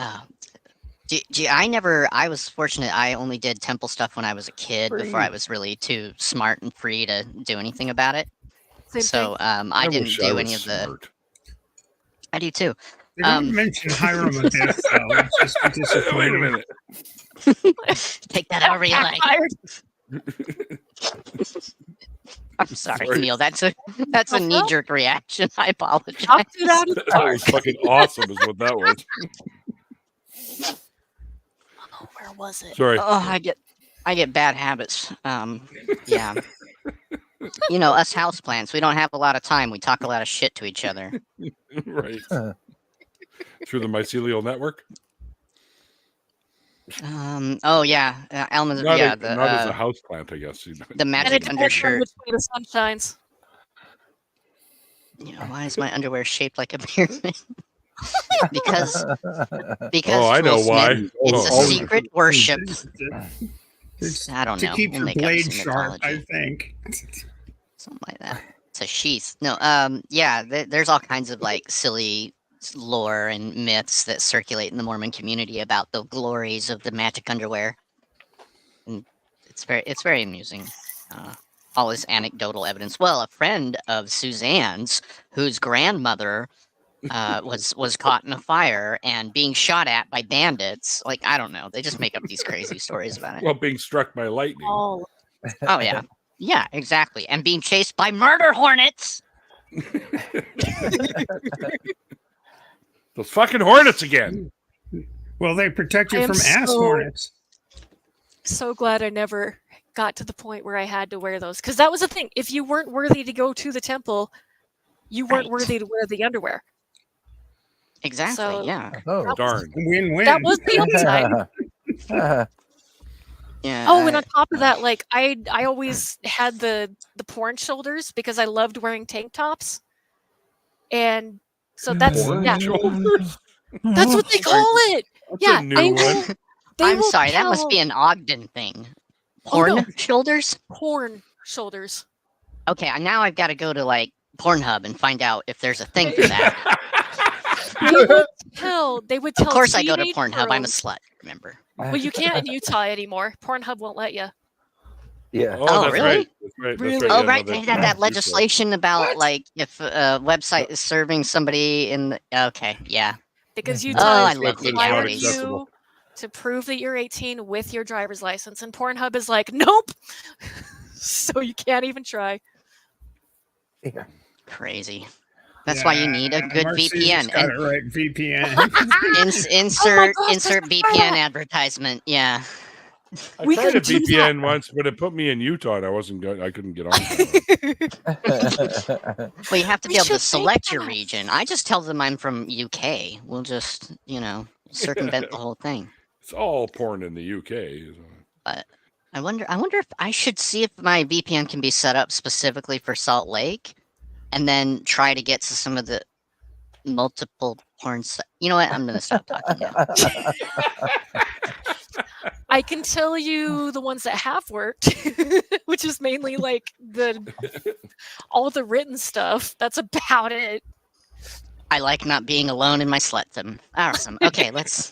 I was fortunate. I only did temple stuff when I was a kid before I was really too smart and free to do anything about it. Same So thing. I didn't wish do was any of the. smart. I do too. They don't mention Hiram of Death, though. It's just Wait a disappointing. minute. Take that however you like. Backfired. I'm sorry, Sorry. Neil. That's a No knee-jerk reaction. I apologize. Chopped it out of the That dark. was fucking awesome, is what that was. Oh, where was it? Sorry. Oh, I get bad habits. Yeah. Us houseplants, we don't have a lot of time. We talk a lot of shit to each other. Right. Through the mycelial network? Oh yeah, Alma's Not, yeah, not as a house plant, I guess. the And magic it depends on undershirt. which way the sun shines. Why is my underwear shaped like a pyramid? because Oh, I know Joel why. Smith, it's Oh, a secret worship. It's I don't to know. keep We'll your make up blade some sharp, I mythology. think. Something like that. It's a sheath. No, yeah, there's all kinds of like silly lore and myths that circulate in the Mormon community about the glories of the magic underwear, and it's very amusing. All this anecdotal evidence. Well, a friend of Suzanne's, whose grandmother was caught in a fire and being shot at by bandits. Like, I don't know. They just make up these crazy stories about it. Well, being struck by lightning. Oh, Oh yeah. Yeah, exactly. And being chased by murder hornets. Those fucking hornets again. Well, they protect I you am from ass so- hornets. so glad I never got to the point where I had to wear those. Because that was the thing. If you weren't worthy to go to the temple, you weren't Right. worthy to wear the underwear. Exactly. So- Yeah. Oh, darn. Win-win. That was the upside. Yeah. Oh, and on top of that, like I always had the porn shoulders because I loved wearing tank tops, and so that's Porn yeah, shoulders? that's what they call it. That's Yeah, a new they one. will. They I'm will sorry. That must tell be an Ogden thing. Oh, Porn no. shoulders. porn shoulders. Okay. Now I've got to go to like Pornhub and find out if there's a thing for that. They would tell. Of course, I go to teenage Pornhub. I'm a girls- slut. Remember? Well, you can't in Utah anymore. Pornhub won't let you. Yeah. Oh, that's really? right. That's right. Really? That's right. Oh, Yeah, right. no, They that's had that right. legislation about like if a website is serving somebody in the. Okay. Yeah. Because Oh, Utah I is love required legalities. you to prove that you're 18 with your driver's license, and Pornhub is like, nope. So you can't even try. Crazy. That's why you need a good Marcy's VPN. got And it right. VPN. insert gosh, insert that's VPN right. advertisement. Yeah. I We tried can a do VPN once, but it put me in Utah, and I wasn't good. I couldn't get on. Well, you have to We be able to should make select your that. region. I just tell them I'm from UK. We'll just, circumvent the whole thing. It's all porn in the UK. I wonder if I should see if my VPN can be set up specifically for Salt Lake, and then try to get to some of the multiple porn. You know what? I'm gonna stop talking now. I can tell you the ones that have worked, which is mainly like all the written stuff. That's about it. I like not being alone in my slutum. Awesome. Okay, let's.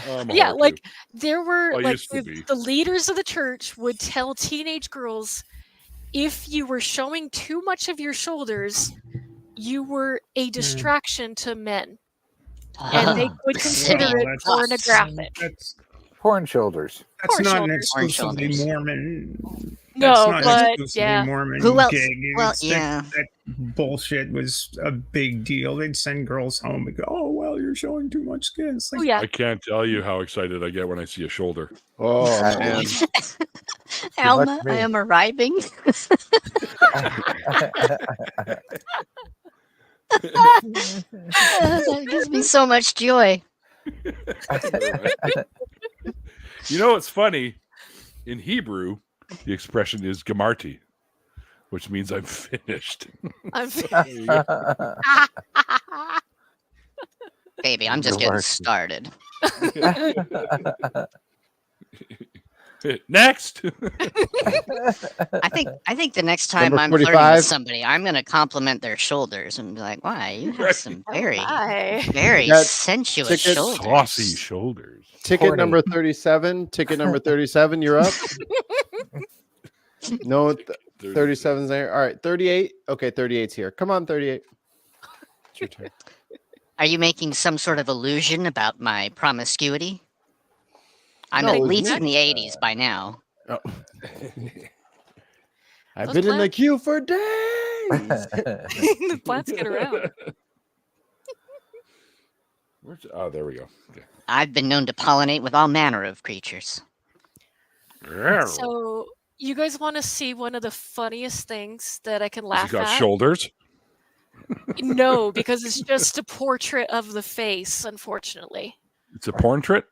I'm a Yeah, whore, like too. there were I like used to be. the leaders of the church would tell teenage girls, if you were showing too much of your shoulders, you were a distraction to men, and they would consider Well, it that's- pornographic. Porn shoulders. That's Porn not an shoulders. exclusively shoulders. Mormon. No, That's not an but exclusively yeah. Mormon Who else? gig. Well, It's yeah. that bullshit was a big deal. They'd send girls home and go, "Oh well, you're showing too much skin." It's Oh like, yeah. I can't tell you how excited I get when I see a shoulder. Oh I- man. Alma, me. I am arriving. That gives me so much joy. You know what's funny? In Hebrew, the expression is gamarti, which means I'm finished. I'm There you go. Baby, I'm just getting Remarkable. started. Next. I think the next time Number I'm flirting 45. with somebody, I'm gonna compliment their shoulders and be like, "Why, you have Right. some very, Hi. very Got sensuous tickets. shoulders." Saucy shoulders. Ticket Horny. number 37. Ticket number 37. You're up. No, 37's there. All right, 38. Okay, 38's here. Come on, 38. It's your turn. Are you making some sort of illusion about my promiscuity? I'm No, at it was least me. in the 80s by now. Oh. I've Those been in the plants- queue for days. The plants get around. Oh, there we go. Okay. I've been known to pollinate with all manner of creatures. So you guys want to see one of the funniest things that I can Has laugh he got at? shoulders? No, because it's just a portrait of the face, unfortunately. It's a portrait.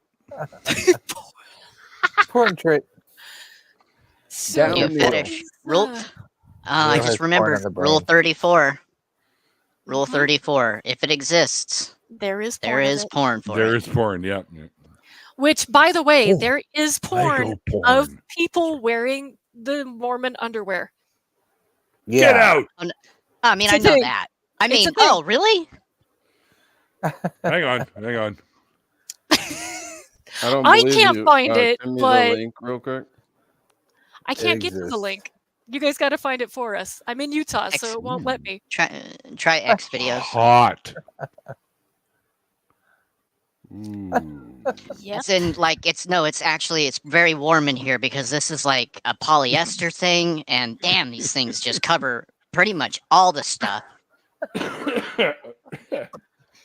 Portrait. So Down New the fetish. Rule. uh, I Rule has just porn remembered on the Rule brain. 34. Rule Mhm. 34. If it exists, there is porn there of is it. porn for There it. is porn. Yeah. Yeah. Which, by the way, Oh, there is porn Lego porn. of people wearing the Mormon underwear. Yeah. Get out. I mean, It's I a know thing. that. I It's mean, a thing. oh, really? Hang on. Hang on. I don't I believe can't you. find it, Send me but- the link real quick. I can't get to the exists. link. You guys got to find it for us. I'm in Utah, so it won't let me. Try X videos. Hot. Ooh. Yep. It's in like it's actually it's very warm in here because this is like a polyester thing, and damn, these things just cover pretty much all the stuff.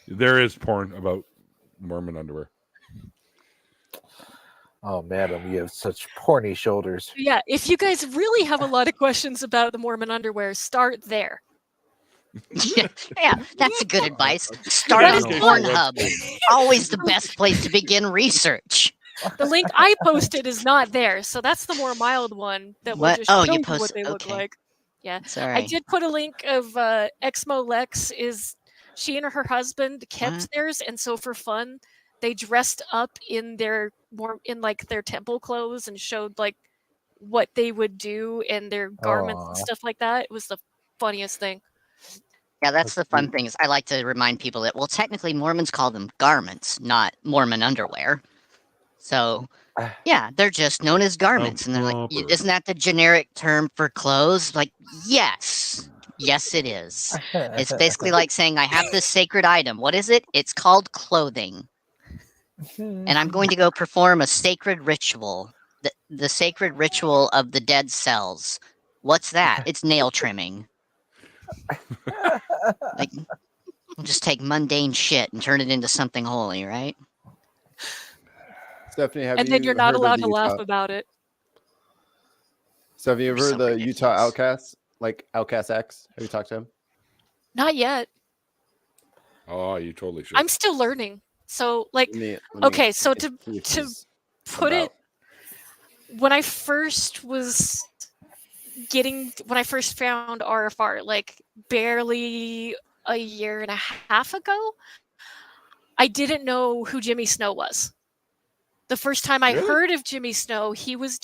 There is porn about Mormon underwear. Oh, madam, you have such porny shoulders. Yeah, if you guys really have a lot of questions about the Mormon underwear, start there. Yeah, that's a good advice. Start That on is Pornhub. Always the best place to begin research. The link I posted is not there, so that's the more mild one that will What? just Oh, show you you post- what they look okay. like. Yeah, Sorry. I did put a link of Exmo Lex. Is she and her husband kept What? theirs, and so for fun, they dressed up in their like their temple clothes and showed like what they would do and their garments and Aw. stuff like that. It was the funniest thing. Yeah, that's the fun thing is I like to remind people that, well, technically Mormons call them garments, not Mormon underwear. So, yeah, they're just known as garments. And they're like, proper. isn't that the generic term for clothes? Like, yes. Yes, it is. It's basically like saying, I have this sacred item. What is it? It's called clothing. And I'm going to go perform a sacred ritual. The sacred ritual of the dead cells. What's that? It's nail trimming. Like, just take mundane shit and turn it into something holy, right? Stephanie, have And you then you're not heard of allowed the to laugh Utah- about it. Stephanie, have you You're heard so of the Utah ridiculous. Outcasts? Like Outcast X? Have you talked to him? Not yet. Oh, you totally should. I'm still learning. So like Let me Okay, so see if to he's put about. it when I first found RFR, like barely a year and a half ago, I didn't know who Jimmy Snow was. The first time I Really? heard of Jimmy Snow, he was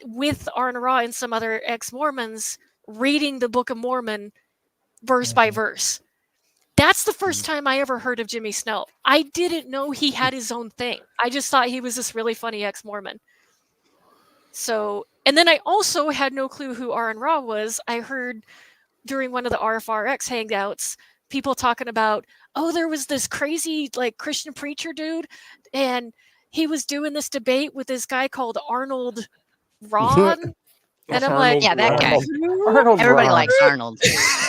with Arn Ra and some other ex-Mormons reading the Book of Mormon verse by verse. That's the first time I ever heard of Jimmy Snow. I didn't know he had his own thing. I just thought he was this really funny ex-Mormon. So, and then I also had no clue who Arn Ra was. I heard during one of the RFRX hangouts, people talking about, oh, there was this crazy like Christian preacher dude, and he was doing this debate with this guy called Arnold Ron. And I'm like, Yeah, that guy. Arnold Everybody Ron. likes Arnold.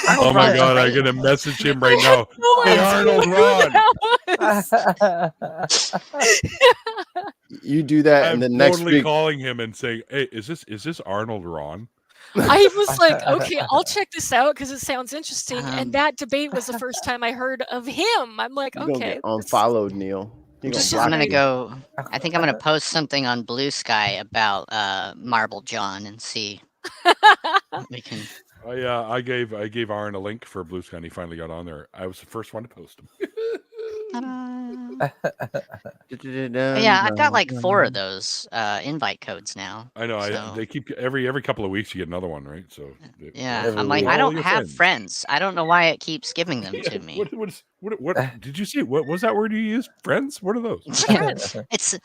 Oh my Ron's god, I'm great. gonna message him right now. no Hey, idea Arnold who Ron. that was. You do that, I'm and then next totally week, calling him and saying, "Hey, is this Arnold Ron?" I was like, okay, I'll check this out because it sounds interesting. And Um, that debate was the first time I heard of him. I'm like, you're gonna okay, get unfollowed, Neil. You're Just- gonna I'm block gonna me. go. I think I'm gonna post something on Blue Sky about Marble John and see what we can. I gave Aaron a link for Blue Sky and he finally got on there. I was the first one to post him. Yeah, I've got like 4 of those invite codes now. I know. So- They keep every couple of weeks you get another one, right? So Yeah, Every I'm like, week. I All don't your have friends. I don't know why it keeps giving them to me. What did you see? What was that word you used? Friends? What are those? It's.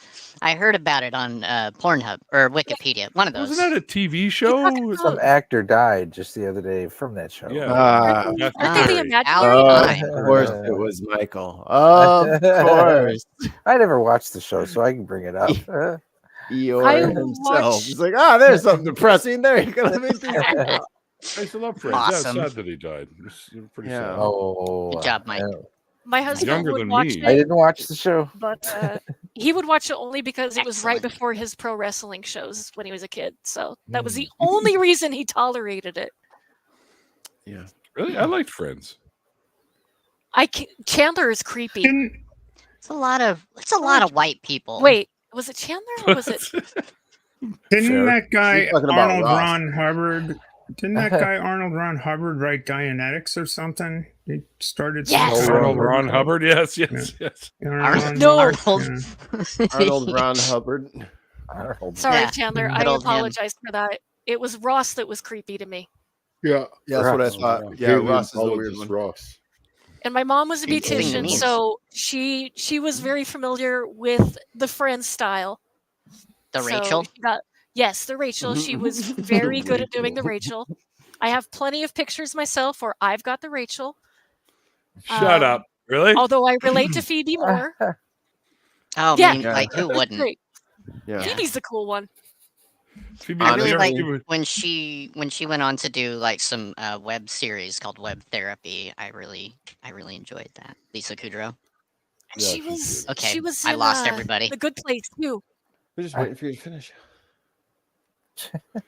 I heard about it on Pornhub or Wikipedia. One of those. Wasn't that a TV show? Some actor died just the other day from that show. Yeah. Ah, Matthew Aren't they the Perry. imaginary? of course it was Michael. Of course. I never watched the show, so I can bring it up. Eeyore I himself. watched- He's like, there's something depressing there. You're gonna make me I still love Friends. Awesome. Yeah, it's sad that he died. It's pretty Yeah. sad. Oh, Good job, Mike. My husband younger would than watch me. I it, didn't watch the show. but he would watch it only because it was right Excellent. before his pro wrestling shows when he was a kid. So that was the only reason he tolerated it. Yeah. Really, I liked Friends. Chandler is creepy. Didn't It's a lot of white people. Wait, was it Chandler or was it? didn't that guy You're talking about Arnold Ross. Ron Hubbard? Didn't that guy Arnold Ron Hubbard write Dianetics or something? He started. Yes. Arnold Ron Hubbard. Yes. Arnold, No. Arnold. Arnold Ron Hubbard. Arnold. Sorry, Yeah, Chandler. I good old him. apologize for that. It was Ross that was creepy to me. Yeah, that's what I Ross. thought. Yeah, Ross is the weird one. Ross. And my mom was a He's doing the beautician, memes. so she was very familiar with the Friends style. The So Rachel. she yes, the Rachel. She was very good at doing the Rachel. I have plenty of pictures myself where I've got the Rachel. Shut up. Really? Although I relate to Phoebe more. Oh, Yeah. I mean, like who wouldn't? Great. Yeah. Phoebe's the cool one. Phoebe, I really never- like she was- when she went on to do like some web series called Web Therapy. I really enjoyed that. Lisa Kudrow. And Yeah, she she's was good. Okay, she was I in, lost everybody. The Good Place too. We're just waiting for you to finish.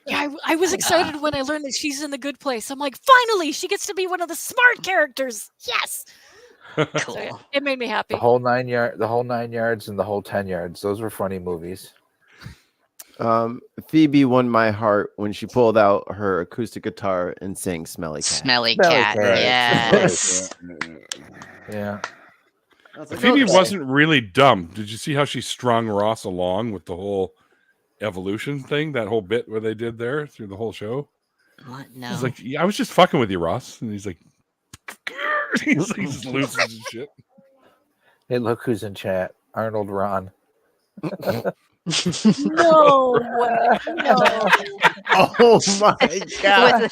Yeah, I was excited when I learned that she's in The Good Place. I'm like, finally, she gets to be one of the smart characters. Yes. Cool. So, yeah, it made me happy. The whole 9 yards, and the whole 10 yards. Those were funny movies. Phoebe won my heart when she pulled out her acoustic guitar and sang "Smelly Cat." Smelly Smelly cat. cat. Yes. Yeah. I was like, Phoebe okay. wasn't really dumb. Did you see how she strung Ross along with the whole evolution thing? That whole bit where they did there through the whole show. What? He's No. like, yeah, I was just fucking with you, Ross. And he's like, he just loses his shit. Hey, look who's in chat. Arnold Ron. No way. No. Oh my god!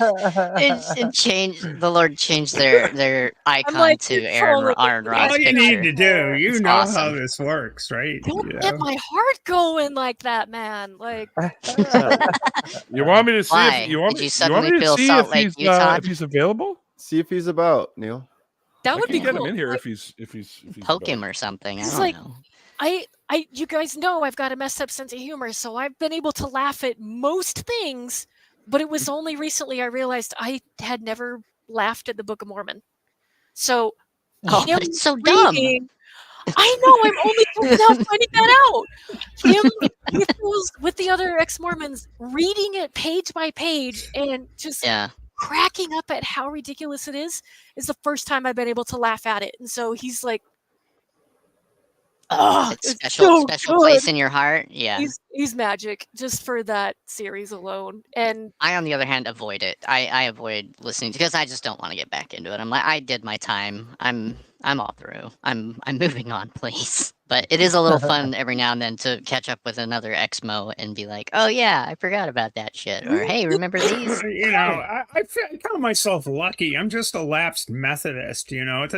It changed. The Lord changed their icon like, to you're Aaron trolling me. Ross All you picture. need to do, you It's know how awesome. this works, right? Don't You get know? my heart going like that, man. Like, You want me to see Why? if you want Did me, you you want suddenly me to feel see Salt if Lake, he's Utah? if he's available? See if he's about, Neil. that I would can be get cool. him in here Like, if he's Poke about. him or something. I It's don't like- know. you guys know I've got a messed up sense of humor, so I've been able to laugh at most things, but it was only recently I realized I had never laughed at the Book of Mormon. So Oh, him but it's so dumb. reading- I know, I'm only just now finding that out. Him with the other ex-Mormons reading it page by page and just Yeah. cracking up at how ridiculous it is the first time I've been able to laugh at it. And so he's like, Oh, It's it's special so special good. place in your heart. Yeah. He's magic just for that series alone. And I, on the other hand, avoid it. I avoid listening because I just don't want to get back into it. I'm like, I did my time. I'm all through. I'm moving on, please. But it is a little fun every now and then to catch up with another Exmo and be like, oh yeah, I forgot about that shit. Or hey, remember these? You know, I count myself lucky. I'm just a lapsed Methodist, you know, which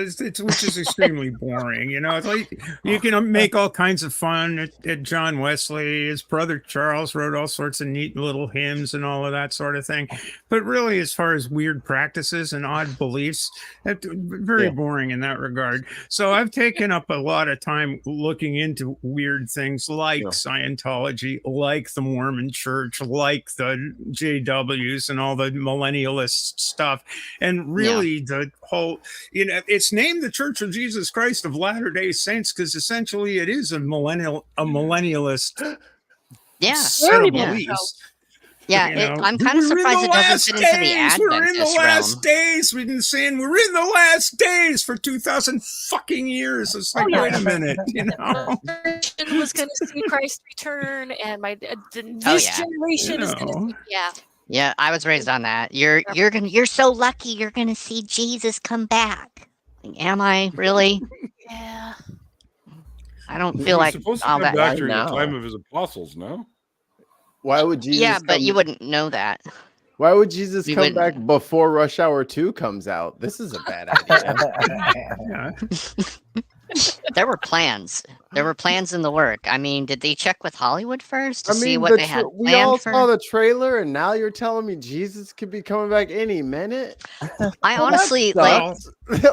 is extremely boring. You know, it's like you can make all kinds of fun at John Wesley. His brother Charles wrote all sorts of neat little hymns and all of that sort of thing. But really, as far as weird practices and odd beliefs, very boring in that regard. So I've taken up a lot of time looking into weird things like Scientology, like the Mormon Church, like the JWs and all the millennialist stuff. And really the whole, you know, it's named the Church of Jesus Christ of Latter-day Saints because essentially it is a millennialist set of beliefs. Yeah, You know, I'm kind of surprised it doesn't fit into the Adventist We're in the last realm. days. We've been saying we're in the last days for 2,000 fucking years. It's like, wait a minute, you know. was going to see Christ return, and this generation is going to see. Yeah, I was raised on that. You're so lucky you're gonna see Jesus come back. Like, am I really? Yeah. I don't He feel was like supposed to all come that. back during the time of his apostles, no? Why would Jesus? Yeah, but you wouldn't know that. Why would Jesus We come wouldn't. back before Rush Hour 2 comes out? This is a bad idea. There were plans. There were plans in the work. I mean, did they check with Hollywood first to see what the they had we all planned saw for? the trailer, and now you're telling me Jesus could be coming back any minute. I honestly that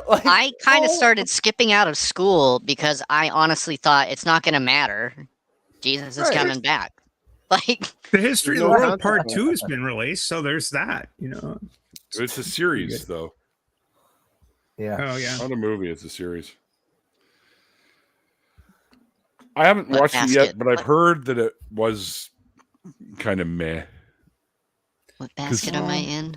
like. I kind of started skipping out of school because I honestly thought it's not going to matter. Jesus is coming back. Like the History of the World Part 2 has been released, so there's that. You know, It's a series, though. Yeah. Oh yeah. Not a movie. It's a series. I haven't What watched it basket? yet, but I've heard that it was kind of meh. What basket am I in?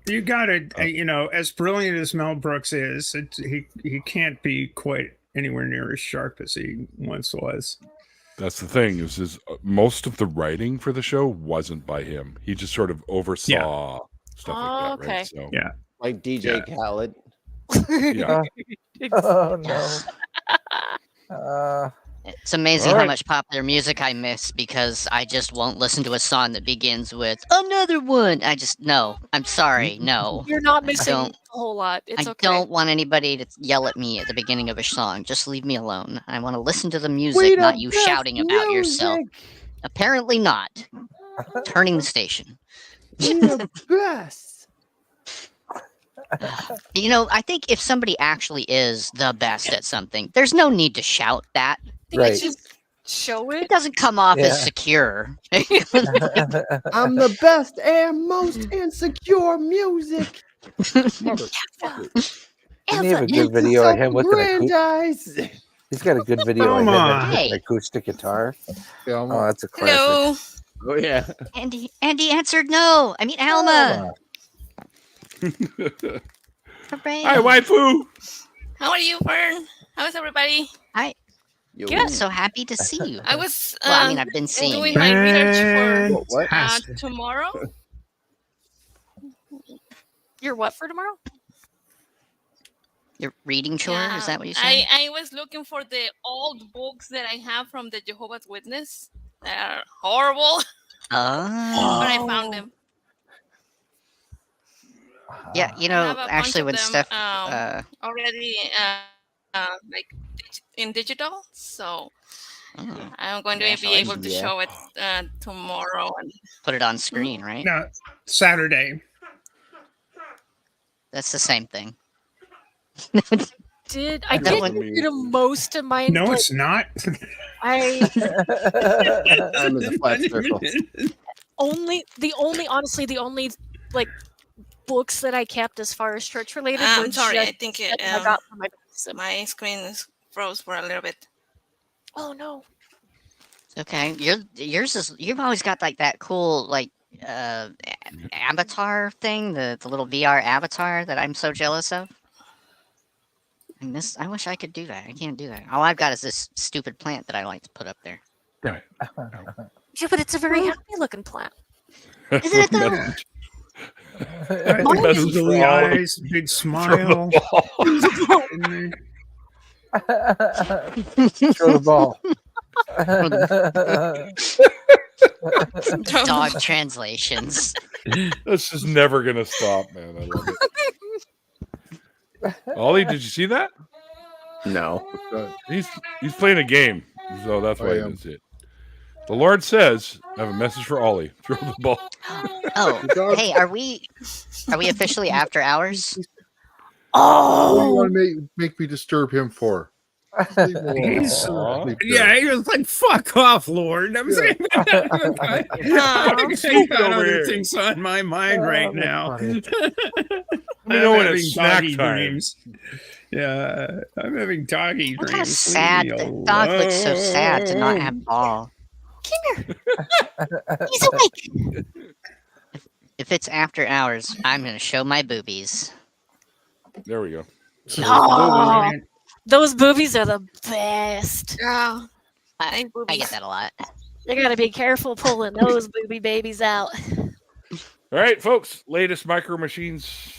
You got to, you know, as brilliant as Mel Brooks is, he can't be quite anywhere near as sharp as he once was. That's the thing is most of the writing for the show wasn't by him. He just sort of oversaw stuff like that, right? So yeah, like DJ Khaled. Yeah. Oh no. It's amazing All how right. much popular music I miss because I just won't listen to a song that begins with another one. No, I'm sorry, no. You're not missing a don't- whole lot. It's I okay. don't want anybody to yell at me at the beginning of a song. Just leave me alone. I want to listen to the music, not you shouting about yourself. Apparently not. Turning the station. We the best. You know, I think if somebody actually is the best at something, there's no need to shout that. Right. Just show it. It doesn't come off Yeah. as secure. I'm the best and most insecure music. Motherfucker. Didn't he have a good video of him with an acoustic? Grandize. He's got a good video of him Come on. with an acoustic guitar. Yeah, Oh, that's a classic. Hello. Oh yeah. Andy answered no. I mean, Alma. Hooray. Hi, waifu. How are you, Fern? How's everybody? Yo. Good. So happy to see you. I was Well, I mean, I've been seeing doing you. my research for Fantastic. tomorrow. You're what for tomorrow? Your reading chore? Yeah, Is that what you said? I was looking for the old books that I have from the Jehovah's Witness. They're horrible, Oh. but I found them. Yeah, you I know, have a bunch actually, of when them, Steph, already like in digital, so oh, I'm going to be able to Yeah. show it tomorrow. And put it on screen, right? No, Saturday. That's the same thing. I That did one- do most of mine. No, but it's not. I I'm in the flat circle. honestly the only like books that I kept as far as church related. I'm sorry, I think that I got from my baptism. my screen is froze for a little bit. Oh no. Okay, yours is. You've always got like that cool like avatar thing, the little VR avatar that I'm so jealous of. I wish I could do that. I can't do that. All I've got is this stupid plant that I like to put up there. Right. Yeah, but it's a very happy looking plant. Isn't it though? Message. Right, Message for googly all of- eyes, big Throw smile. the ball. And Throw the ball. Dog translations. This is never gonna stop, man. I love it. Ollie, did you see that? No. He's playing a game, so that's why I he am. didn't see it. The Lord says, "I have a message for Ollie. Throw the ball." Oh, hey, are we officially after hours? What do you Oh, want to make me disturb him for? Leave him alone. He's, Sleep there. yeah, he was like, "Fuck off, Lord." I'm saying, I got other weird. things on my mind right now. funny. Let me know when it's snack doggy time. dreams. Yeah, I'm having doggy I'm dreams. kind of sad. The dog looks so sad to not have ball. come here. He's awake. If it's after hours, I'm gonna show my boobies. There we go. Oh, those boobies are the best. Yeah. I Boobies. get that a lot. You gotta be careful pulling those booby babies out. All right, folks. Latest Micro Machines.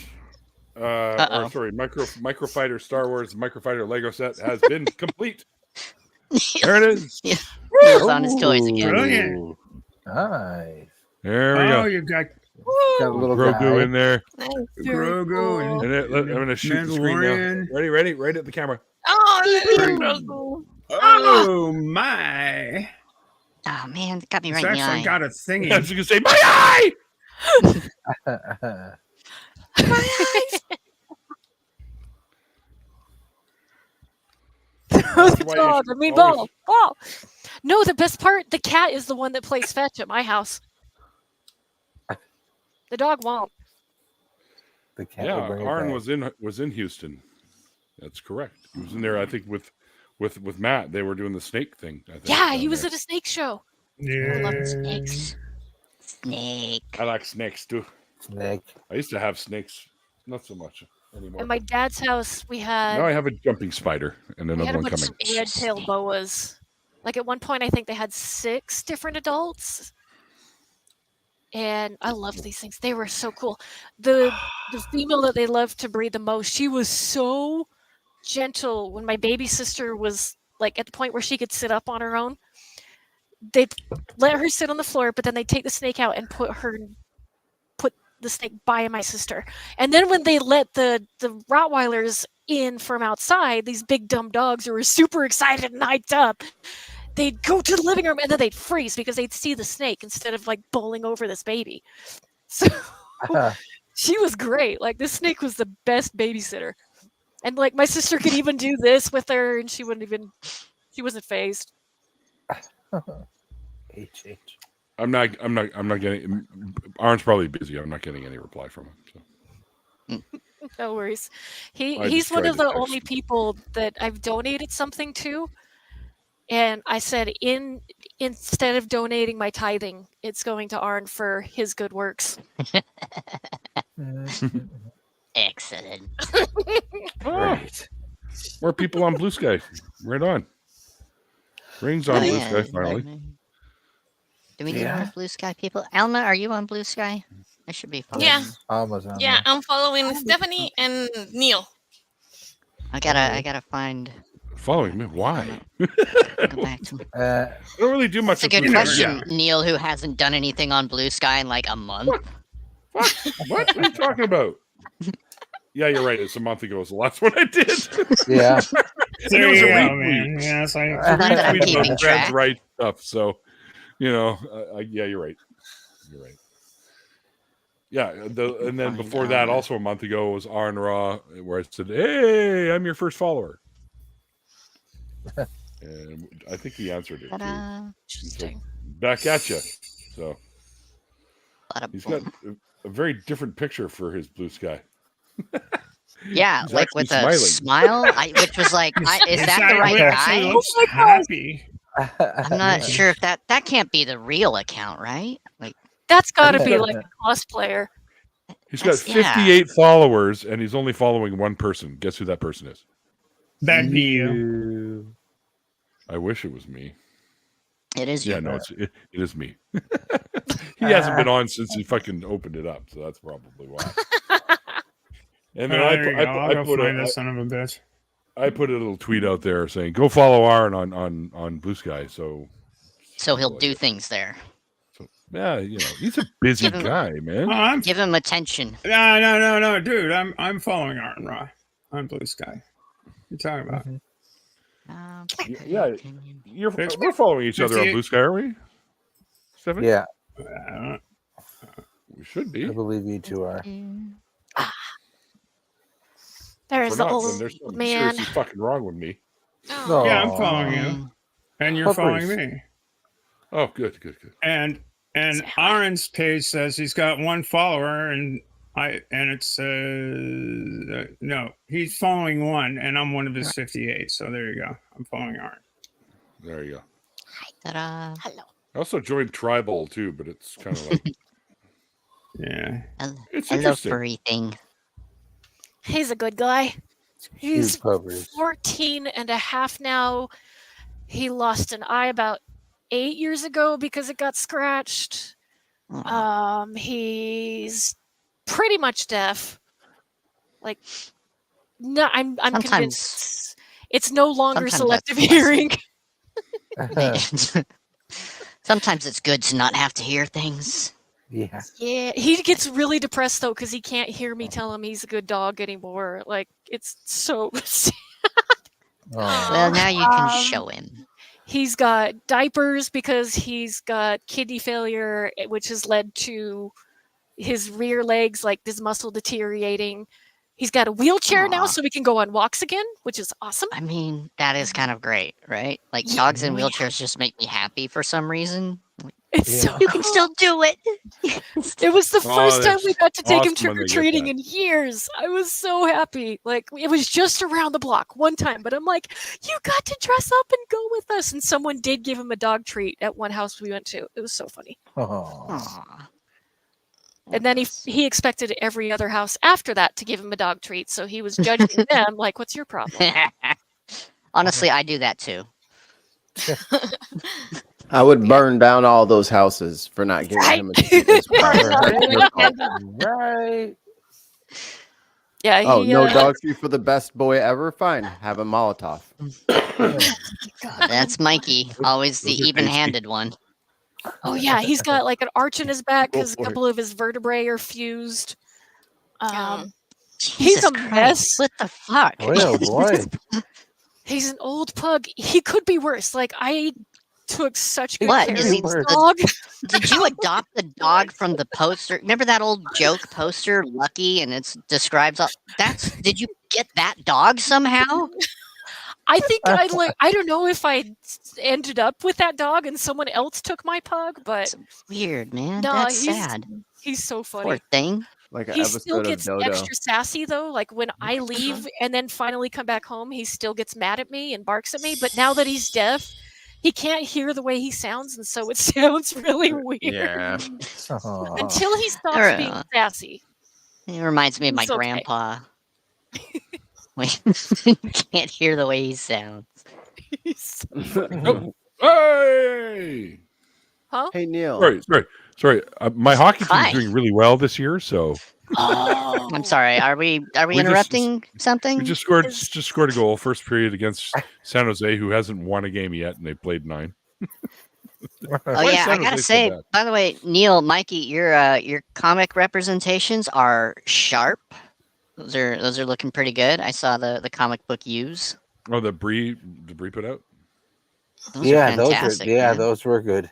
Uh-oh. Or sorry, Microfighter Star Wars Microfighter Lego set has been complete. There it is. Neil's on his toys again. Brilliant. Nice. There we Oh, go. you got Got a little Grogu guy. in there. Nice. Grogu and And I'm going to shoot the screen now. Mandalorian. Ready? Right at the camera. Oh, that's so cool. Oh my! Oh man, it got me It's right in the actually eye. got a I was thingy. going to say, my eye! Throw the why you dog. should I mean, always- ball. Ball. No, the best part, the cat is the one that plays fetch at my house. The dog won't. The cat Yeah, will bring it Arn back. was in Houston. That's correct. He was in there, I think, with Matt. They were doing the snake thing. I think, Yeah, down he was there. at a snake show. I Yeah. love snakes. Snake. I like snakes too. Snake. I used to have snakes, not so much anymore. At my dad's house, we had Now I have a jumping spider and we had another a one bunch coming. of red-tailed boas. Like at one point, I think they had 6 different adults, and I loved these things. They were so cool. The female that they loved to breed the most, she was so gentle. When my baby sister was like at the point where she could sit up on her own, they'd let her sit on the floor, but then they'd take the snake out and put the snake by my sister. And then when they let the Rottweilers in from outside, these big dumb dogs who were super excited and hyped up, they'd go to the living room and then they'd freeze because they'd see the snake instead of like bowling over this baby. So she was great. Like this snake was the best babysitter. And like my sister could even do this with her and she wasn't phased. H. I'm not getting. Arn's probably busy. I'm not getting any reply from him. So. No worries. I He's just one tried of to the text only him. people that I've donated something to. And I said instead of donating my tithing, it's going to Arn for his good works. Excellent. Right. More people on Blue Sky. Right on. Rings on Oh, Blue yeah. Sky finally. Do we need Yeah. more Blue Sky people? Alma, are you on Blue Sky? I should be following. Yeah. you. Amazon. Yeah, I'm following Stephanie and Neil. I gotta find. Following me? Why? Go back to. I don't really do much. That's a with good Blue Sky. question, Neil, who hasn't done anything on Blue Sky in like a month. What? What are you talking about? Yeah, you're right. It's a month ago. Was the last one I did. Yeah. There It was you a go, retweet. man. Yeah, it's like Not that I'm Retweet keeping about track. Fred's right stuff. So, yeah, you're right. You're right. Yeah, and then Find before that, Alma. also a month ago, was Arn Raw, where I said, "Hey, I'm your first follower," and I think he answered it. Too. Ta-da. Interesting. Back at you. So Bada he's got boom. a very different picture for his Blue Sky. Yeah, He's like actually with a smiling. smile, which was like, is His that eye the right actually guy? looks Oh my gosh. happy. I'm not sure if that can't be the real account, right? Like, That's got to be like a cosplayer. He's got That's- yeah. 58 followers, and he's only following one person. Guess who that person is? That'd be you. I wish it was me. It is you. Yeah, no, it is me. He hasn't been on since he fucking opened it up, so that's probably why. And then I'll go find this son of a bitch. I put a little tweet out there saying, "Go follow Aaron on Blue Sky." So he'll do things there. So, yeah, he's a busy guy, man. Give him attention. No, dude. I'm following Aaron Raw on Blue Sky. What are you talking about? Yeah, we're following each other on Blue Sky, are we? Stephanie? Yeah, we should be. I believe you two are. There's the old there's something man. seriously fucking wrong with me. Oh. Yeah, I'm following you, and you're following me. Oh, good. And Aaron's page says he's got one follower, and it's no, he's following one, and I'm one of his 58. So there you go. I'm following Aaron. There you go. Ta-da. Hello. I also joined Tribal too, but it's kind of like yeah, it's hello, interesting. furry thing. He's a good guy. He's Huge puppers. 14 and a half now. He lost an eye about 8 years ago because it got scratched. He's pretty much deaf. Like, no, I'm convinced it's no longer selective hearing. Sometimes it's good to not have to hear things. Yeah. Yeah, he gets really depressed though because he can't hear me tell him he's a good dog anymore. Like, it's so sad. Well, now you can show him. He's got diapers because he's got kidney failure, which has led to his rear legs, like this muscle deteriorating. He's got a wheelchair now, so we can go on walks again, which is awesome. I mean, that is kind of great, right? Like, dogs in wheelchairs just make me happy for some reason. It's so you can still do it. It was the first time we got to take him awesome when they get trick-or-treating that. in years. I was so happy. Like, it was just around the block one time, but I'm like, you got to dress up and go with us. And someone did give him a dog treat at one house we went to. It was so funny. Aw. And then he expected every other house after that to give him a dog treat. So he was judging them like, what's your problem? Honestly, I do that too. I would burn down all those houses for not giving him a treat as well. Right. Yeah. Oh, no dog treat for the best boy ever? Fine. Have a Molotov. That's Mikey, always the Those are even-handed one. Oh, yeah. He's got like an arch in his back because a Go for couple of his vertebrae are fused. He's Jesus a Christ, mess. What the fuck? Oh boy. He's an old pug. He could be worse. Like, I took such good What, care is of he this the- dog. Did you adopt the dog from the poster? Remember that old joke poster, Lucky, and it describes all did you get that dog somehow? I think I don't know if I ended up with that dog and someone else took my pug, but Weird, man. no, That's he's sad. he's so funny. Poor thing. Like an He still episode of gets Dodo. extra sassy though. Like when I leave and then finally come back home, he still gets mad at me and barks at me. But now that he's deaf, he can't hear the way he sounds, and so it sounds really weird. Yeah. Until he stops Alright. being sassy. It reminds me of my It's okay. grandpa. Wait, can't hear the way he sounds. He's- Hey! huh? Hey, Neil. Sorry. My hockey team's Hi. doing really well this year, so Oh, I'm sorry. Are we just- interrupting something? we just scored a goal first period against San Jose, who hasn't won a game yet, and they played 9. Oh Why yeah, I San gotta Jose so say, bad? by the way, Neil, Mikey, your comic representations are sharp. Those are looking pretty good. I saw the comic book use. Oh, the Bree put out. Those Yeah, are those fantastic. were man. those were good.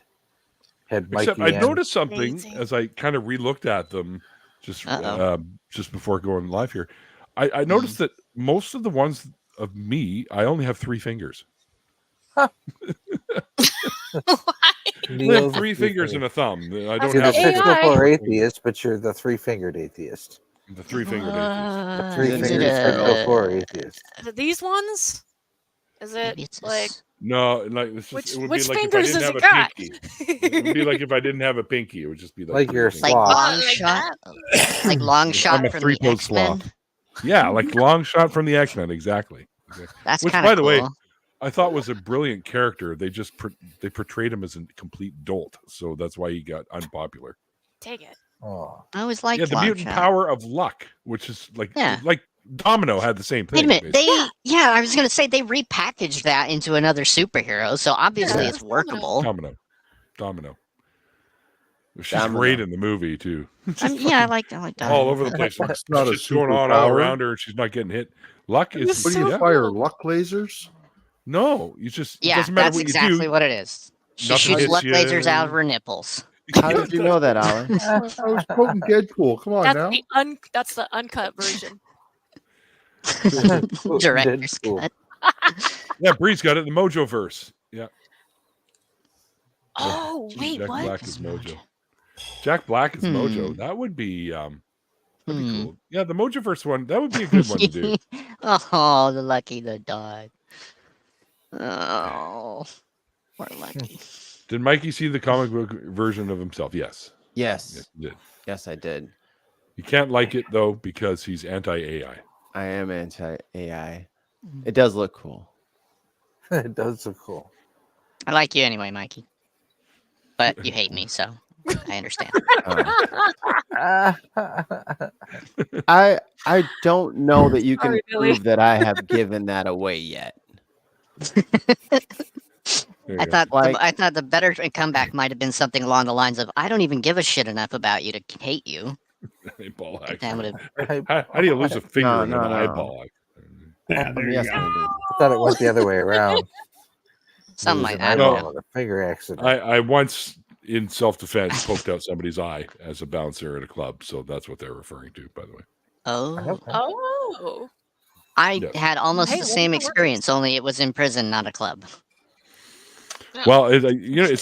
Had Except Mikey I in. noticed something Amazing. as I kind of re-looked at them just Uh-oh. just before going live here. I noticed that most of the ones of me, I only have 3 fingers. I Neil's have 3 fingers and a thumb. I don't You're the have AI. 6'4" atheist, but you're the 3-fingered atheist. the 3-fingered atheist. The Is 3-fingered it 6'4" atheist. Are these ones? Is it maybe it's like No, like it's just, which it would which be like if I fingers didn't has have it a got? pinky. It would be like if I didn't have a pinky. It would just be Like you're a three like fingers. sloth. long Like shot, like long shot I'm a from the 3-toed X-Men. sloth. Yeah, like long shot from the X-Men, exactly. That's Which, kind by of the cool. way, I thought was a brilliant character. They just they portrayed him as a complete dolt, so that's why he got unpopular. Take it. Oh, I always liked Yeah, the mutant Longshot. power of luck, which is like Yeah. Domino had the same Wait a thing. minute. basically. I was gonna say they repackaged that into another superhero, so obviously Yeah. it's workable. Domino. She's Domino. great in the movie too. I like Domino. all over the place. Luck's not a Shit's going on all superpower. around her, and she's not getting hit. Luck It was is What do you so fire? cool. Luck lasers? no. You just it Yeah, doesn't matter that's what you exactly do. what it is. She Nothing shoots hits luck you. lasers out of her nipples. How did you know that, Alan? I was quoting Deadpool. Come on That's now. that's the uncut version. Director's Deadpool. cut. Yeah, Bree's got it. The Mojo verse. Yeah. Oh wait, Jack what? Black is Mojo. Jack Black is Mojo. Hmm. That would be that'd be Hmm. cool. Yeah, the Mojoverse one. That would be a good one to do. Oh, the Lucky the dog. Oh, poor Lucky. Did Mikey see the comic book version of himself? Yes. Yes. Yes, he did. Yes, I did. You can't like it though because he's anti-AI. I am anti-AI. It does look cool. It does look cool. I like you anyway, Mikey. But you hate me, so I understand. I don't know that you can Sorry, Billy. prove that I have given that away yet. There you I go. thought the better comeback might have been something along the lines of, "I don't even give a shit enough about you to hate you." Eyeball That action. would have. How do you lose a finger No, in no, an no. eyeball? Yeah, there you Yes, go. I do. I thought it went the other way around. Something Lose like an that. No. eyeball in a finger accident. I once, in self-defense, poked out somebody's eye as a bouncer at a club. So that's what they're referring to, by the way. Oh, Okay. Oh. I Yeah. had almost Hey, the what same if it works? experience, only it was in prison, not a club. Well, it's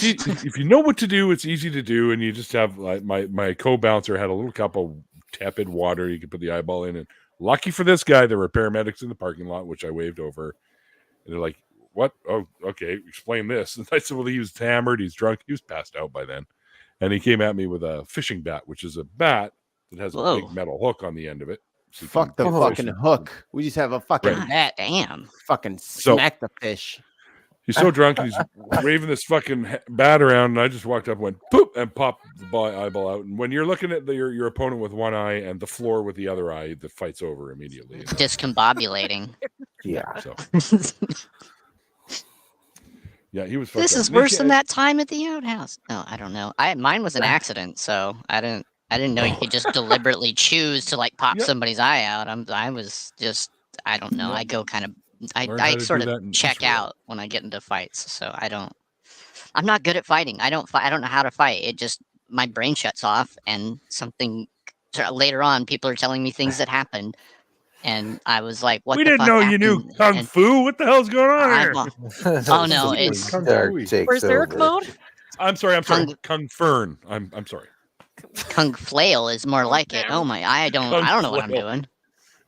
if you know what to do, it's easy to do, and you just have like my co-bouncer had a little cup of tepid water you could put the eyeball in, and lucky for this guy, there were paramedics in the parking lot, which I waved over, and they're like, "What? Oh, okay, explain this." And I said, "Well, he was hammered, he's drunk, he was passed out by then," and he came at me with a fishing bat, which is a bat that has a Whoa. big metal hook on the end of it. So you Fuck the can fucking fish. hook. We just have a fucking Right. net. Damn. Fucking So- smack the fish. He's so drunk and he's waving this fucking bat around, and I just walked up, went poop, and popped the eyeball out. And when you're looking at your opponent with one eye and the floor with the other eye, the fight's over immediately. And Discombobulating. Yeah. so yeah, he was. This fucked is up. worse than that time at the outhouse. No, I don't know. Mine was an accident, so I didn't know you could just deliberately choose to like pop Yep. somebody's eye out. I was just, I don't know. Yep. I go kind of, Learn how I to sort do of that in check Israel. out when I get into fights. So I'm not good at fighting. I don't know how to fight. It just, my brain shuts off, and later on, people are telling me things that happened, and I was like, "What? We the didn't fuck know you knew happened?" kung And fu. What the hell's going on here? Oh, no, it's- Kung Dark Fu-y. takes Berserk over. mode? I'm sorry. Kung Fern. I'm sorry. Kung flail is more like it. Oh my! I don't know what I'm flail. doing.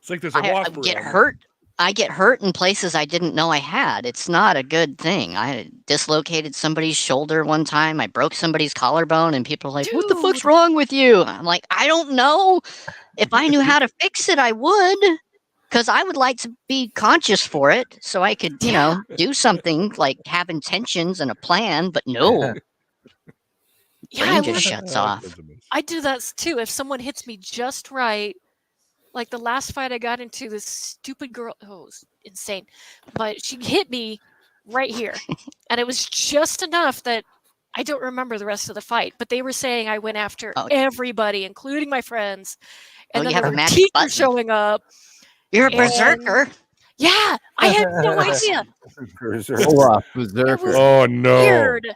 It's like there's a I wasp get around. hurt. I get hurt in places I didn't know I had. It's not a good thing. I dislocated somebody's shoulder one time. I broke somebody's collarbone, and people are like, "What the fuck's Dude. wrong with you?" I'm like, "I don't know. If I knew how to fix it, I would." Because I would like to be conscious for it, so I could, do something like have intentions and a plan. But no, Yeah, brain I just was- shuts off. I do that too. If someone hits me just right, like the last fight I got into, this stupid girl, it was insane, but she hit me right here, and it was just enough that I don't remember the rest of the fight. But they were saying I went after Oh. everybody, including my friends, and Oh, then you have there a were magic teachers button. showing up. You're a And- berserker. Yeah, I had no idea. Olaf Berserker. Oh no! Weird.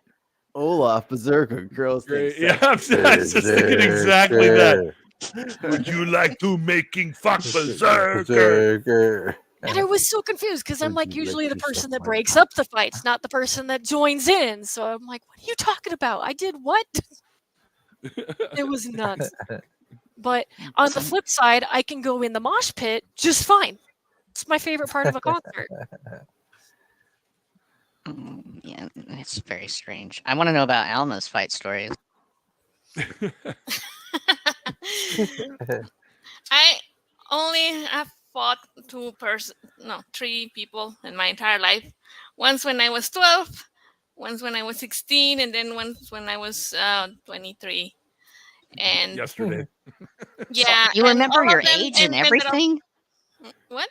Olaf Berserker. Girls Great. think Yeah, sex. I was just thinking exactly that. Would you like to making fuck berserker? Berserker. And I was so confused because I'm Would like you usually like the yourself person that my breaks cock? up the fights, not the person that joins in. So I'm like, what are you talking about? I did what? It was nuts. But on the flip side, I can go in the mosh pit just fine. It's my favorite part of a concert. Yeah, it's very strange. I want to know about Alma's fight story. I only have fought three people in my entire life. Once when I was 12, once when I was 16, and then once when I was 23. And Yesterday. yeah, You and remember all your of them age and ended up- everything? What?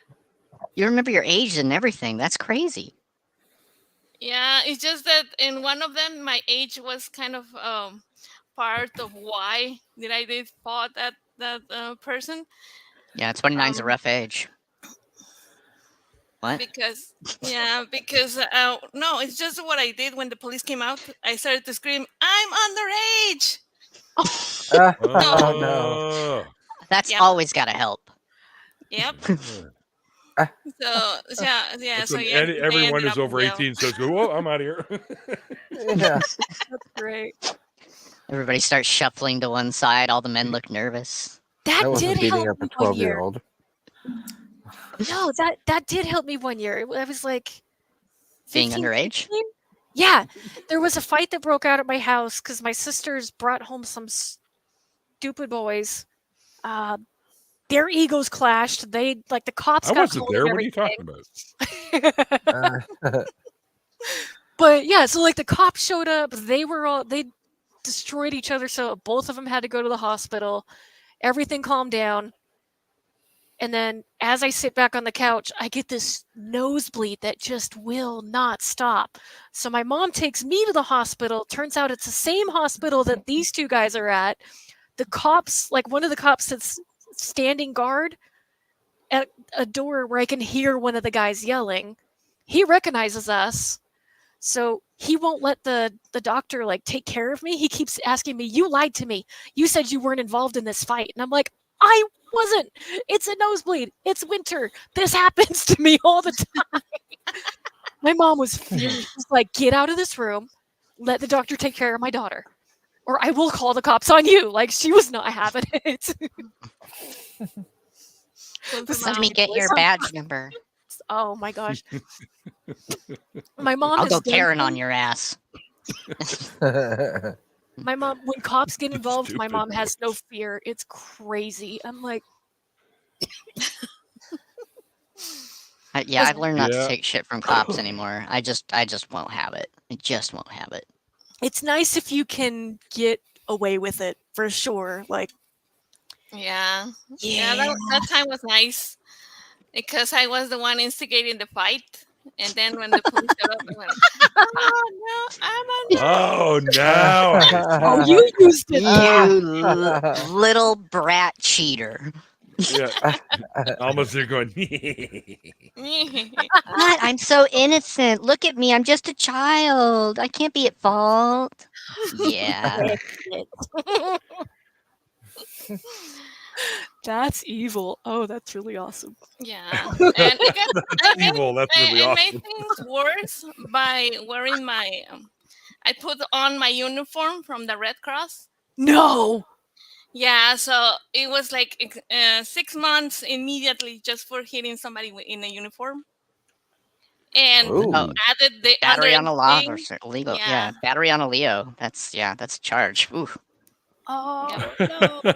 You remember your age and everything. That's crazy. Yeah, it's just that in one of them, my age was kind of part of why I did fought that person. Yeah, 29's a Um, rough age. What? Because no, it's just what I did when the police came out. I started to scream, "I'm underage!" Oh no. Oh. That's Yep. always got to help. Yep. Ah. So yeah. That's So when yeah, they everyone ended is up over in jail. 18 says, "Whoa, I'm out of here." Yeah. That's great. Everybody starts shuffling to one side. All the men look nervous. That I wasn't did beating help up a me one year. 12-year-old. No, that did help me one year. I was like Being 15, underage? 16? Yeah, there was a fight that broke out at my house because my sisters brought home some stupid boys. Their egos clashed. The cops I got wasn't called there. and What are you talking everything. about? But yeah, so the cops showed up. They destroyed each other, so both of them had to go to the hospital. Everything calmed down. And then as I sit back on the couch, I get this nosebleed that just will not stop. So my mom takes me to the hospital. Turns out it's the same hospital that these two guys are at. The cops, one of the cops that's standing guard at a door where I can hear one of the guys yelling. He recognizes us. So he won't let the doctor take care of me. He keeps asking me, "You lied to me. You said you weren't involved in this fight." And I'm like, "I wasn't. It's a nosebleed. It's winter. This happens to me all the time." My mom was furious. She's like, "Get out of this room. Let the doctor take care of my daughter, or I will call the cops on you." She was not having it. Let me get your badge number. Oh my gosh. My mom I'll has go done Karen on things- your ass. My mom, when cops get involved, my Stupid. mom has no fear. It's crazy. I'm like, Yeah, I've learned not to Yeah. take shit from cops anymore. I just won't have it. I just won't have it. it's nice if you can get away with it for sure. Yeah. That time was nice because I was the one instigating the fight. And then when the police showed up, I went, "Oh no, I'm under." Oh, now I see. Oh, you used it. You little brat cheater. Yeah. Almost they're going. What? I'm so innocent. Look at me. I'm just a child. I can't be at fault. Yeah. That's evil. Oh, that's really awesome. Yeah, and it got, That's evil. That's really I awesome. made things worse by wearing my. I put on my uniform from the Red Cross. No. Yeah, so it was 6 months immediately just for hitting somebody in a uniform. And Ooh. Oh, added the battery on a law thing. or illegal. Yeah. Yeah, battery on a Leo. That's a charge. Ooh. Oh, Yeah. no.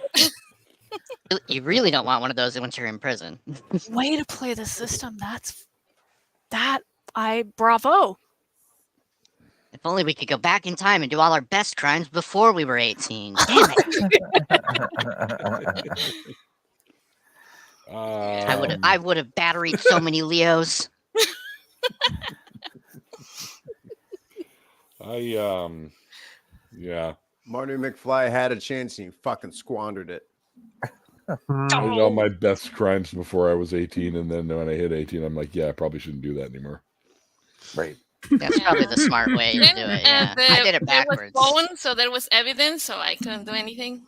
You really don't want one of those once you're in prison. Way to play the system. Bravo. If only we could go back in time and do all our best crimes before we were 18. Damn it. I would have batteried so many Leos. Yeah. Marty McFly had a chance and he fucking squandered it. I did all my best crimes before I was 18, and then when I hit 18, I'm like, yeah, I probably shouldn't do that anymore. Right. That's probably the smart way to do it. Yeah, I did it backwards. There was phone, so there was evidence, so I couldn't do anything.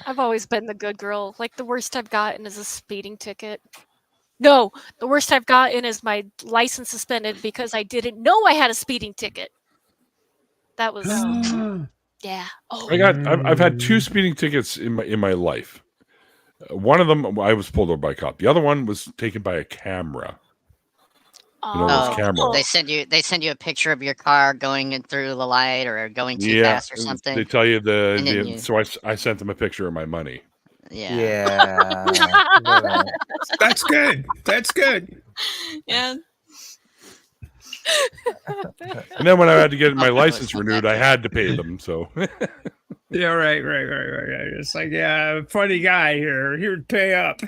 I've always been the good girl. The worst I've gotten is a speeding ticket. No, the worst I've gotten is my license suspended because I didn't know I had a speeding ticket. That was yeah. Oh, I've had 2 speeding tickets in my life. One of them I was pulled over by a cop. The other one was taken by a camera. You know those cameras. They send you a picture of your car going in through the light or going too fast or something. They tell you so I sent them a picture of my money. Yeah. Yeah. That's good. That's good. Yeah. And then when I had to get my Oh, that was license not renewed, that I good. had to pay them. So Yeah, right. It's like, yeah, funny guy here. Here to pay up.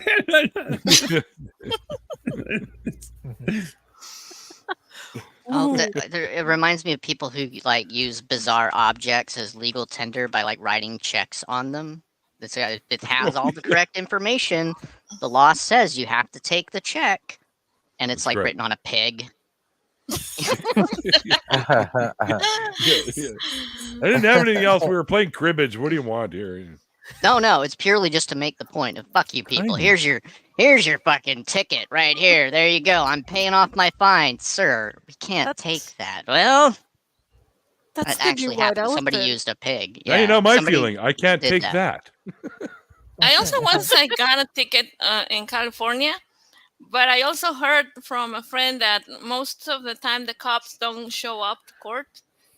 Oh, it reminds me of people who like use bizarre objects as legal tender by like writing checks on them. It has all the correct information. The law says you have to take the check, and it's That's like right. written on a pig. I didn't have anything else. We were playing cribbage. What do you want here? No, it's purely just to make the point of fuck you people. Kind Here's your fucking ticket right here. There you go. I'm paying off my fine, sir. We can't take that. Well, That's that the actually new white happened. Somebody elephant. used a pig. Now you know my somebody feeling. I can't did take that. that. I also once I got a ticket in California, but I also heard from a friend that most of the time the cops don't show up to court.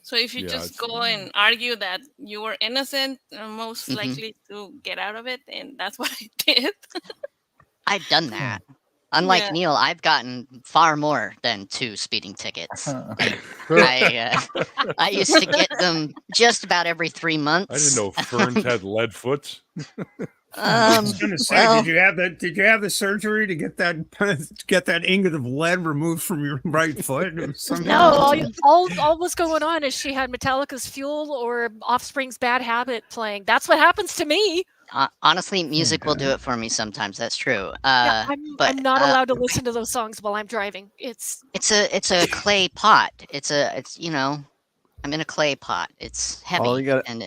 So if you Yeah, just it's- go and argue that you were innocent, most Mhm. likely to get out of it, and that's what I did. I've done that. Unlike Yeah. Neil, I've gotten far more than 2 speeding tickets. I used to get them just about every 3 I months. didn't know ferns had lead foots. I was going to say, well- did you have the surgery to get that ingot of lead removed from your right foot? No, all was going on is she had Metallica's Fuel or Offspring's Bad Habit playing. That's what happens to me. Honestly, music will do it for me sometimes. That's true. Yeah, but I'm not allowed to listen to those songs while I'm driving. It's a clay pot. It's I'm in a clay pot. It's heavy. All you gotta- and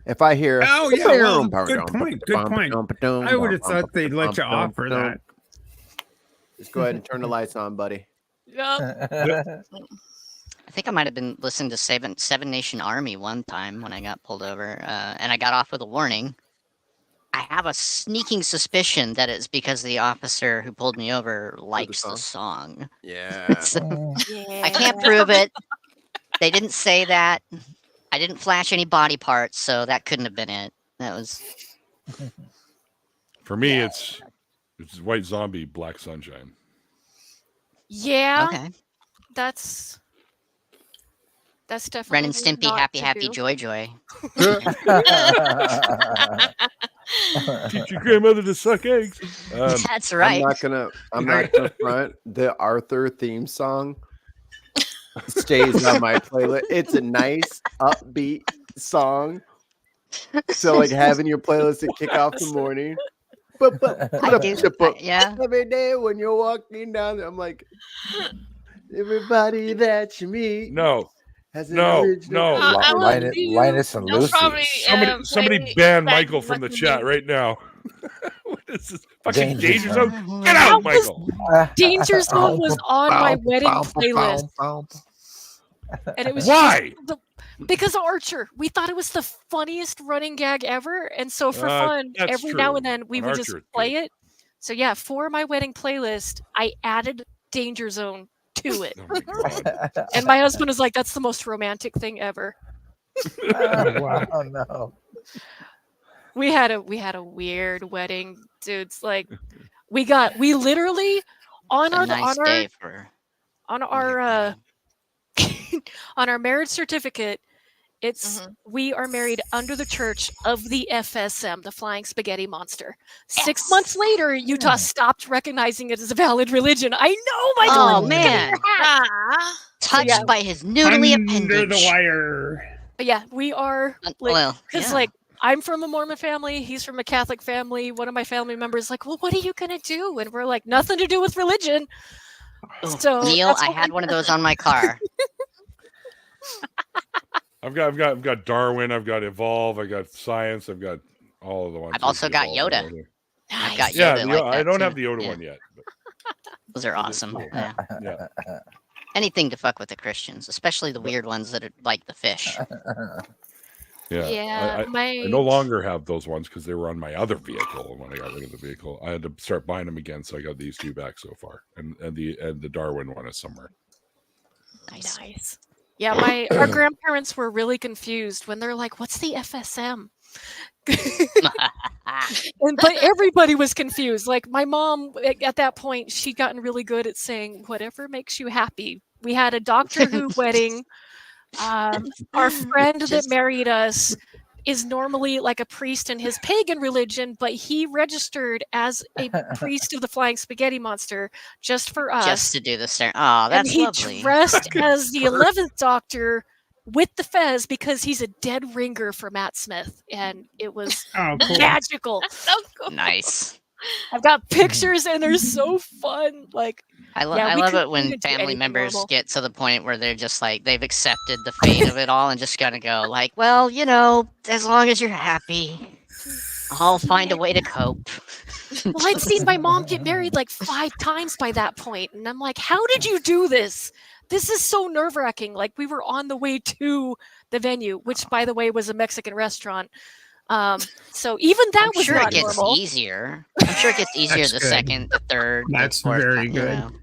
If I hear, Oh yeah, well, good point. I would have thought they'd let you offer that. Just go ahead and turn the lights on, buddy. I think I might have been listening to Seven Nation Army one time when I got pulled over, and I got off with a warning. I have a sneaking suspicion that it's because the officer who pulled me over likes the song. Yeah. So, yeah. I can't prove it. They didn't say that. I didn't flash any body parts, so that couldn't have been it. That was. For me, it's White Zombie, Black Sunshine. Yeah, Okay. that's definitely Ren and Stimpy, not happy, to happy, do. joy, joy. Teach your grandmother to suck eggs. That's right. I'm not gonna front. The Arthur theme song stays on my playlist. It's a nice upbeat song. So like having your playlist to kick off the morning. I do. Yeah. Every day when you're walking down, I'm like, everybody that you meet. No. Has an No, original- no. I will Linus, do- Linus and they'll Lucy. probably, Somebody play ban Back Michael to from the What You chat Mean. right now. What is this? Fucking Danger Danger Zone. Zone? Get out, That was- Michael. Danger Zone was on my wedding playlist, and it was Why? because of Archer. We thought it was the funniest running gag ever, and so for fun, that's every now true. and then we On would Archer, just it's play good. it. So yeah, for my wedding playlist, I added Danger Zone to it, Oh my God. and my husband was like, "That's the most romantic thing ever." Wow, no. We had a weird wedding, dudes. Like, we literally on It's a our nice day for. on our on our marriage certificate, it's we are married under the church of the FSM, the Flying Spaghetti Monster. 6 months later, Utah stopped recognizing it as a valid religion. I know, Michael. Oh look at man, your hat. Ah, touched yeah. by his noodly Under appendage. the wire. But yeah, we are Well, because yeah. like I'm from a Mormon family, he's from a Catholic family. One of my family members is like, well, what are you gonna do? And we're like, nothing to do with religion. So Neil, that's I what had we one of did. those on my car. I've got Darwin, I've got Evolve, I got Science, I've got all of the ones. I've also with got Evolve Yoda. on there. I've got Yeah, Yoda the, like I that don't too. have the Yoda Yeah. one yet. But Those are awesome. cool. Yeah. yeah. Anything to fuck with the Christians, especially the weird ones that are like the fish. Yeah. Yeah, I no longer have those ones because they were on my other vehicle. And when I got rid of the vehicle, I had to start buying them again. So I got these two back so far, and the Darwin one is somewhere. Nice. Yeah, our grandparents were really confused when they're like, "What's the FSM?" But everybody was confused. Like my mom at that point, she'd gotten really good at saying whatever makes you happy. We had a Doctor Who wedding. Our friend that married us is normally like a priest in his pagan religion, but he registered as a priest of the Flying Spaghetti Monster just for us. Just to do the ceremony. Oh, that's and he lovely. dressed as the 11th Doctor with the fez because he's a dead ringer for Matt Smith, and it was cool. magical. So cool. Nice. I've got pictures, and they're so fun. Like, I love it when family members get to the point where they're just like they've accepted the fate of it all and just gotta go like, well, as long as you're happy, I'll find a way to cope. Well, I'd seen my mom get married like 5 times by that point, and I'm like, how did you do this? This is so nerve-wracking. Like, we were on the way to the venue, which, by the way, was a Mexican restaurant. So even that was sure not it gets normal. easier. I'm sure it gets easier the second, the third. That's the fourth very time,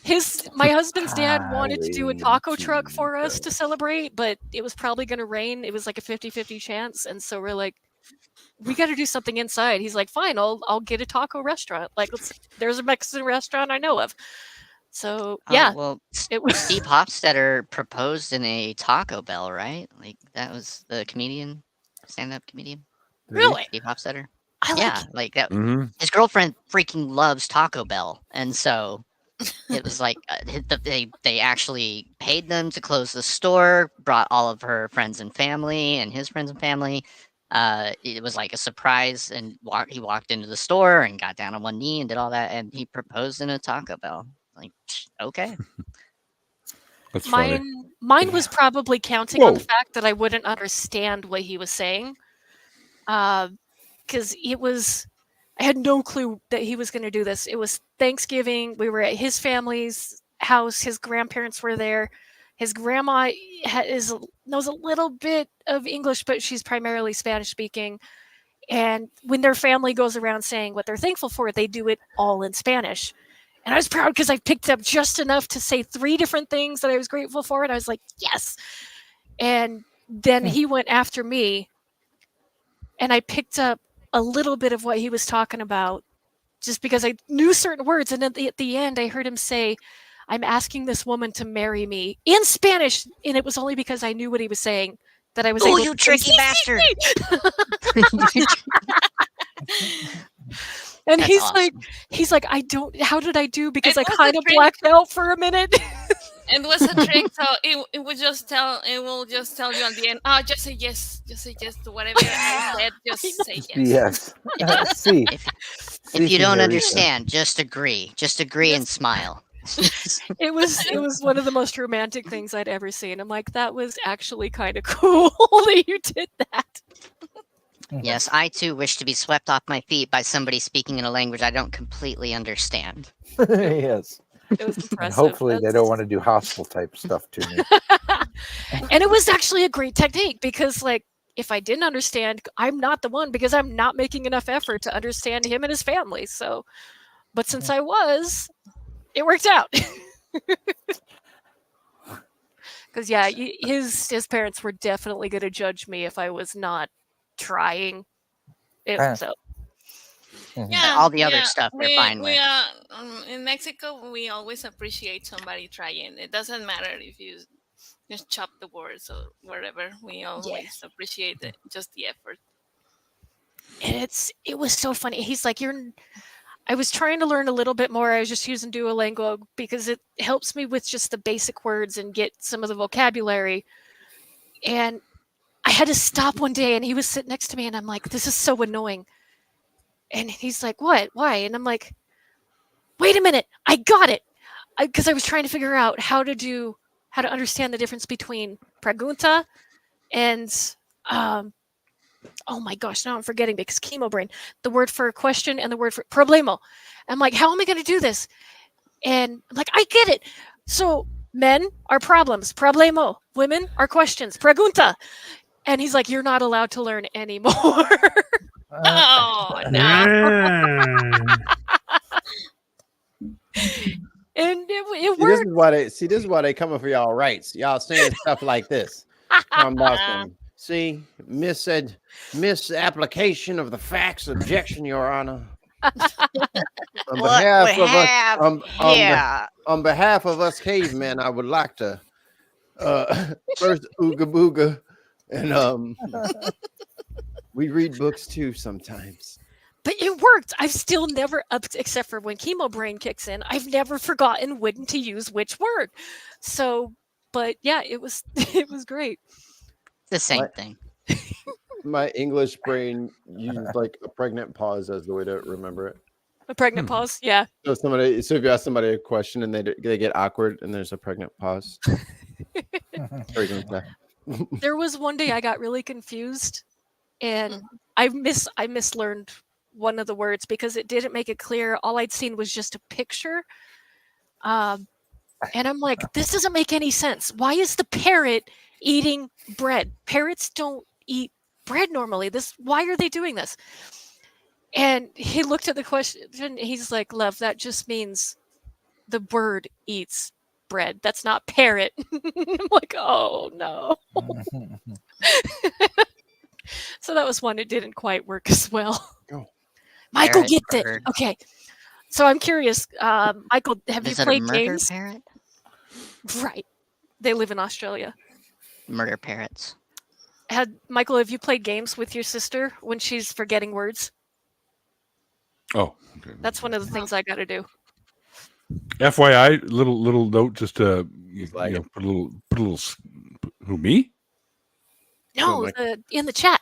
good. My husband's dad wanted to do a taco truck for us to celebrate, but it was probably going to rain. It was like a 50-50 chance. And so we're like, we got to do something inside. He's like, fine, I'll get a taco restaurant. Like, there's a Mexican restaurant I know of. So yeah, well, it was Steve Hofstetter proposed in a Taco Bell, right? Like that was the comedian, stand-up comedian. Really? Steve Hofstetter. I like that. Mm-hmm. His girlfriend freaking loves Taco Bell, and so it was like they actually paid them to close the store, brought all of her friends and family and his friends and family. It was like a surprise, and he walked into the store and got down on one knee and did all that, and he proposed in a Taco Bell. Like, okay. That's funny. Mine was probably counting on the fact that I wouldn't understand what he was saying. Because I had no clue that he was going to do this. It was Thanksgiving. We were at his family's house. His grandparents were there. His grandma knows a little bit of English, but she's primarily Spanish speaking. And when their family goes around saying what they're thankful for, they do it all in Spanish. And I was proud because I picked up just enough to say 3 different things that I was grateful for. And I was like, yes. And then he went after me. And I picked up a little bit of what he was talking about just because I knew certain words. And at the end, I heard him say, I'm asking this woman to marry me in Spanish. And it was only because I knew what he was saying that I was able you tricky bastard. And That's he's awesome. like, how did I do? Because It I was kind a of trick. blacked out for a minute. It was a trick, so it will just tell you at the end. Oh, just say yes to whatever I said. Just say yes. Yes. See, If you don't understand, just agree and smile. It was one of the most romantic things I'd ever seen. I'm like, that was actually kind of cool that you did that. Yes, I too wish to be swept off my feet by somebody speaking in a language I don't completely understand. Yes. It was impressive. And hopefully they don't want to do hostile type stuff to me. And it was actually a great technique because, like, if I didn't understand, I'm not the one because I'm not making enough effort to understand him and his family. So, but since I was, it worked out. Because yeah, his parents were definitely going to judge me if I was not trying. So. Yeah, all the other stuff they're fine with. In Mexico, we always appreciate somebody trying. It doesn't matter if you just chop the words or whatever. We always appreciate just the effort. And it was so funny. He's like, I was trying to learn a little bit more. I was just using Duolingo because it helps me with just the basic words and get some of the vocabulary. And I had to stop one day and he was sitting next to me and I'm like, this is so annoying. And he's like, what? Why? And I'm like, wait a minute. I got it. Because I was trying to figure out how to understand the difference between pregunta and, oh my gosh, now I'm forgetting because chemo brain, the word for question and the word for problema. I'm like, how am I going to do this? And I'm like, I get it. So men are problems, problema. Women are questions, pregunta. And he's like, you're not allowed to learn anymore. Oh no! And it worked. This is why they coming for y'all rights. Y'all saying stuff like this. Talking about some See, misapplication of the facts. Objection, Your Honor. On behalf of us, on behalf of us cavemen, I would like to first ooga booga, and we read books too sometimes. But it worked. I've still never, except for when chemo brain kicks in, I've never forgotten when to use which word. So, but yeah, it was great. The same thing. My English brain used like a pregnant pause as the way to remember it. A pregnant pause, yeah. So if you ask somebody a question and they get awkward and there's a pregnant pause. There was one day I got really confused, and I mislearned one of the words because it didn't make it clear. All I'd seen was just a picture, and I'm like, this doesn't make any sense. Why is the parrot eating bread? Parrots don't eat bread normally. Why are they doing this? And he looked at the question. He's like, "Love, that just means the bird eats bread. That's not parrot." I'm like, "Oh no." So that was one. It didn't quite work as well. Oh. Michael Parrot, gets bird. it. Okay. So I'm curious, Michael, have Is you it played a murder games? parrot? Right. They live in Australia. Murder parrots. Michael, have you played games with your sister when she's forgetting words? Oh, okay. That's one of the things I got to do. FYI, little note just to like put a little. Who, me? No, in the chat.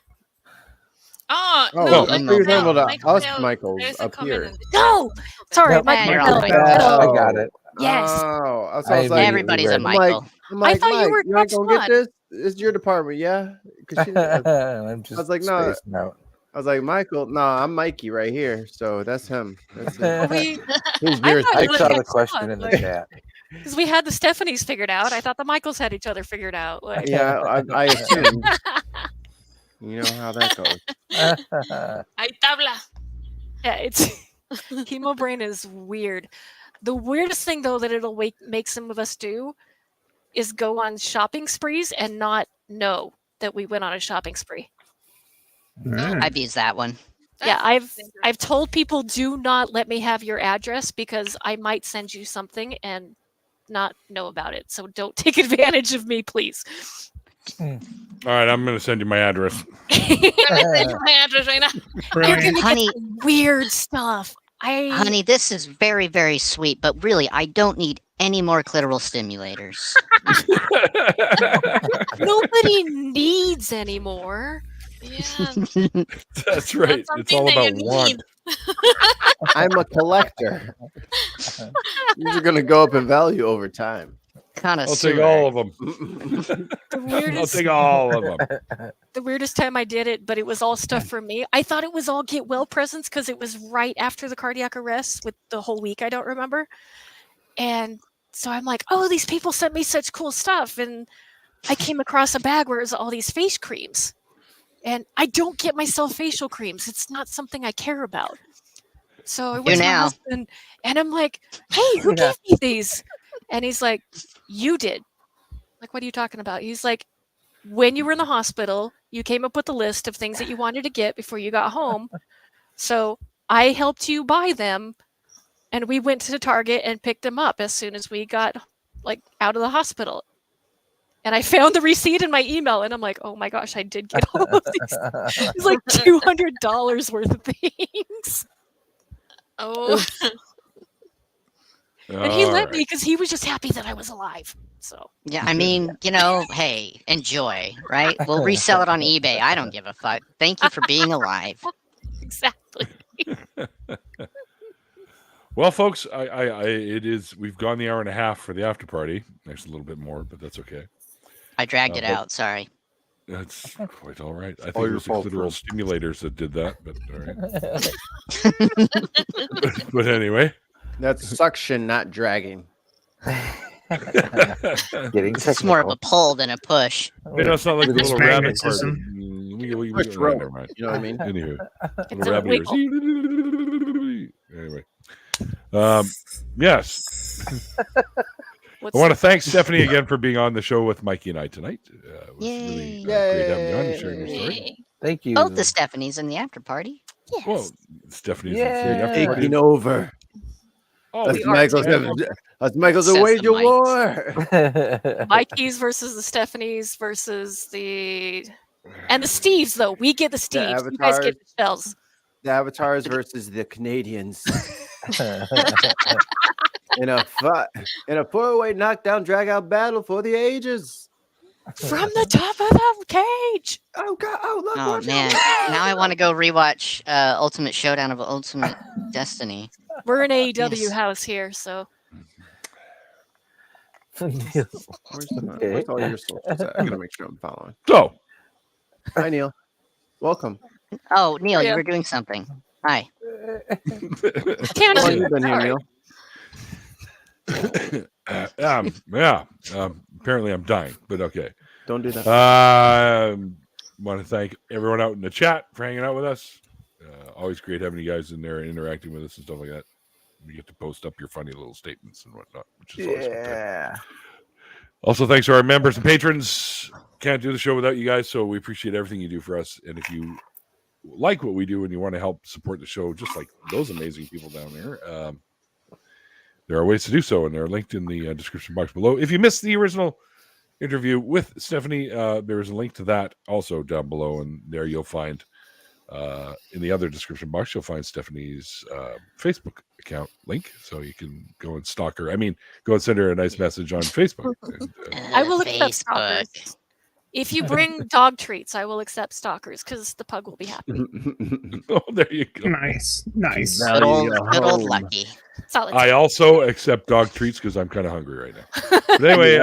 Oh, Oh, no, I thought you no, were talking about Michael, us, no, Michael, there's a up comment here. in the chat. No, sorry, No, Michael. you're No, all I no. got it. Yes. Oh, I was I like, Everybody's a read it. Michael. I'm like, I thought you Mike, were you ain't gonna get Scott. this. It's your department, yeah. 'Cause I'm just was like, no. spacing out. I was like, Michael, no, I'm Mikey right here. So that's him. That's him. We, His I nearest thought I you were saw the Scott, question in the like, chat. because we had the Stephanies figured out. I thought the Michaels had each other figured out. Like, Yeah, I assumed. You know how that goes. Hay tabla. yeah, it's chemo brain is weird. The weirdest thing though that it'll make some of us do is go on shopping sprees and not know that we went on a shopping spree. I've used that one. Yeah, That's I've told people, do not let me have your address because I might send you something and not know about it. So don't take advantage of me, please. All right, I'm going to send you my address. my address right now. You're Brilliant. gonna get Honey, some weird stuff. honey, this is very, very sweet, but really, I don't need any more clitoral stimulators. Nobody needs anymore. Yeah. That's right. That's It's all something that about you want. need. I'm a collector. These are gonna go up in value over time. I'll take all of them. The I'll weirdest, take all of them. the weirdest time I did it, but it was all stuff for me. I thought it was all get well presents because it was right after the cardiac arrest with the whole week. I don't remember. And so I'm like, oh, these people sent me such cool stuff. And I came across a bag where it was all these face creams. And I don't get myself facial creams. It's not something I care about. So I went to my now. husband and I'm like, hey, who gave me these? And he's like, you did. Like, what are you talking about? He's like, when you were in the hospital, you came up with a list of things that you wanted to get before you got home. So I helped you buy them. And we went to Target and picked them up as soon as we got like out of the hospital. And I found the receipt in my email, and I'm like, "Oh my gosh, I did get all of these." It's like $200 worth of things, Oh, and he All let me right. because he was just happy that I was alive. So Yeah, I mean, hey, enjoy, right? We'll resell it on eBay. I don't give a fuck. Thank you for being alive. exactly. Well, folks, we've gone the hour and a half for the after party. Actually, a little bit more, but that's okay. I dragged it but- out. Sorry. That's quite all right. I think All it your was the fault, clitoral friend. stimulators that did that, but all right. But anyway. That's suction, not dragging. Getting It's more of technical. a pull than a push. It's not like the It's little rabbit part. magnetism. Never mind. You know what I mean? Anywho, It's little a rabbit ears. wiggle. Anyway, yes. I want to thank Stephanie again for being on the show with Mikey and I tonight. It was really great having you on and sharing your story. Thank you. Both the Stephanies in the after party. Yes. Well, Stephanie's Taking over. Oh, That's Michael's a wage of war. Mikey's versus the Stephanies versus the Steves, though. We get the Steves. You guys get the Shells. The Avatars versus the Canadians. in a 4-way knockdown drag-out battle for the ages. From the top of the cage. Oh God! Oh look! Oh man! Now I want to go rewatch Ultimate Showdown of Ultimate Destiny. We're an AEW house here, so. Where's all your sources at? I gotta make sure I'm following. So, hi Neil, welcome. Oh, Neil, you were doing something. Hi. How long you been here, Neil? Apparently I'm dying, but okay. Don't do that. Want to thank everyone out in the chat for hanging out with us. Always great having you guys in there interacting with us and stuff like that. You get to post up your funny little statements and whatnot, which is always good. Also, thanks to our members and patrons. Can't do the show without you guys, so we appreciate everything you do for us. And if you like what we do and you want to help support the show, just like those amazing people down there, there are ways to do so, and they're linked in the description box below. If you missed the original interview with Stephanie, there is a link to that also down below, and there you'll find in the other description box, you'll find Stephanie's Facebook account link, so you can go and stalk her. I mean, go and send her a nice message on Facebook. And, I will accept stalkers. If you bring dog treats, I will accept stalkers because the pug will be happy. Oh, there you go. Nice. Good old Lucky. Solid. I also accept dog treats because I'm kind of hungry right now. But anyway,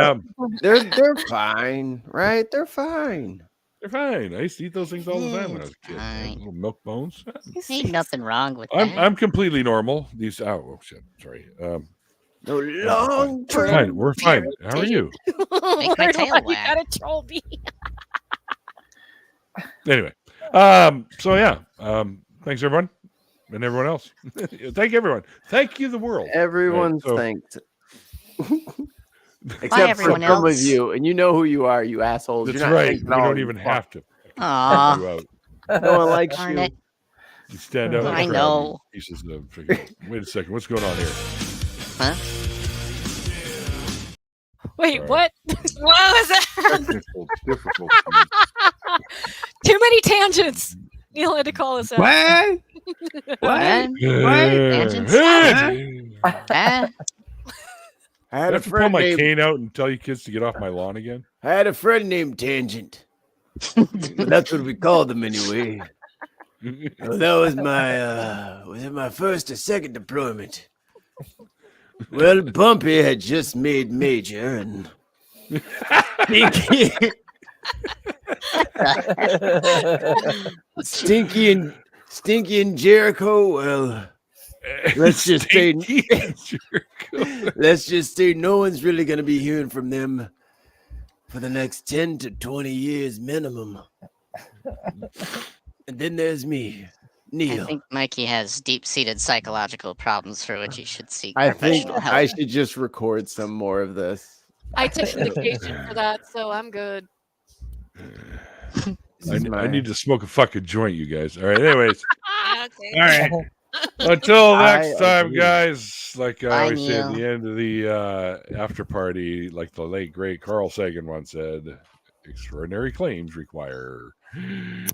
they're fine, right? They're fine. They're fine. I used to eat those things all the time when I was a kid. Little milk bones. Ain't nothing wrong with that. I'm completely normal. These shit. Sorry. No long We're fine. We're fine. How are you? Make my tail You wag. gotta troll me. Anyway, so yeah, thanks everyone and everyone else. Thank everyone. Thank you, the world. Everyone's thanked. Bye, Except for everyone some else. of you, and you know who you are, you assholes. That's You're not right. thanking We all don't of even you. have to. Aw. No one likes Darn you. it. You stand out. I know. Pieces of wait a second. What's going on here? Huh? Wait, Sorry. what? What was that? Technical difficulties. Too many tangents. Neil had to call us out. What? What? Tangents? I I had a have to pull friend my named cane out and tell you kids to get off my lawn again. I had a friend named Tangent. But that's what we called him anyway. Well, that was my first or second deployment. Well, Bumpy had just made Major, and Stinky and Jericho. Well, let's just say no one's really gonna be hearing from them for the next 10 to 20 years minimum. And then there's me, Neil. I think Mikey has deep-seated psychological problems for which he should seek I think professional help. I should just record some more of this. I took medication for that, so I'm good. I need to smoke a fucking joint, you guys. All right. Anyways, Okay. All right. until next I time, agree. guys. Like I Bye, always say at Neil. the end of the after party, like the late great Carl Sagan once said, extraordinary claims require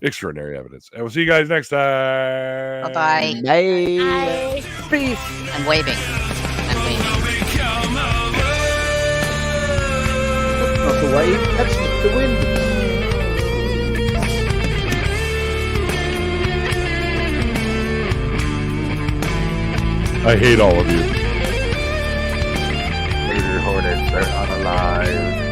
extraordinary evidence. And we'll see you guys next time. Bye-bye. Bye. Peace. I'm waving. I'm waving. Not the wave, that's the wind. I hate all of you. Major Hornets are unalive.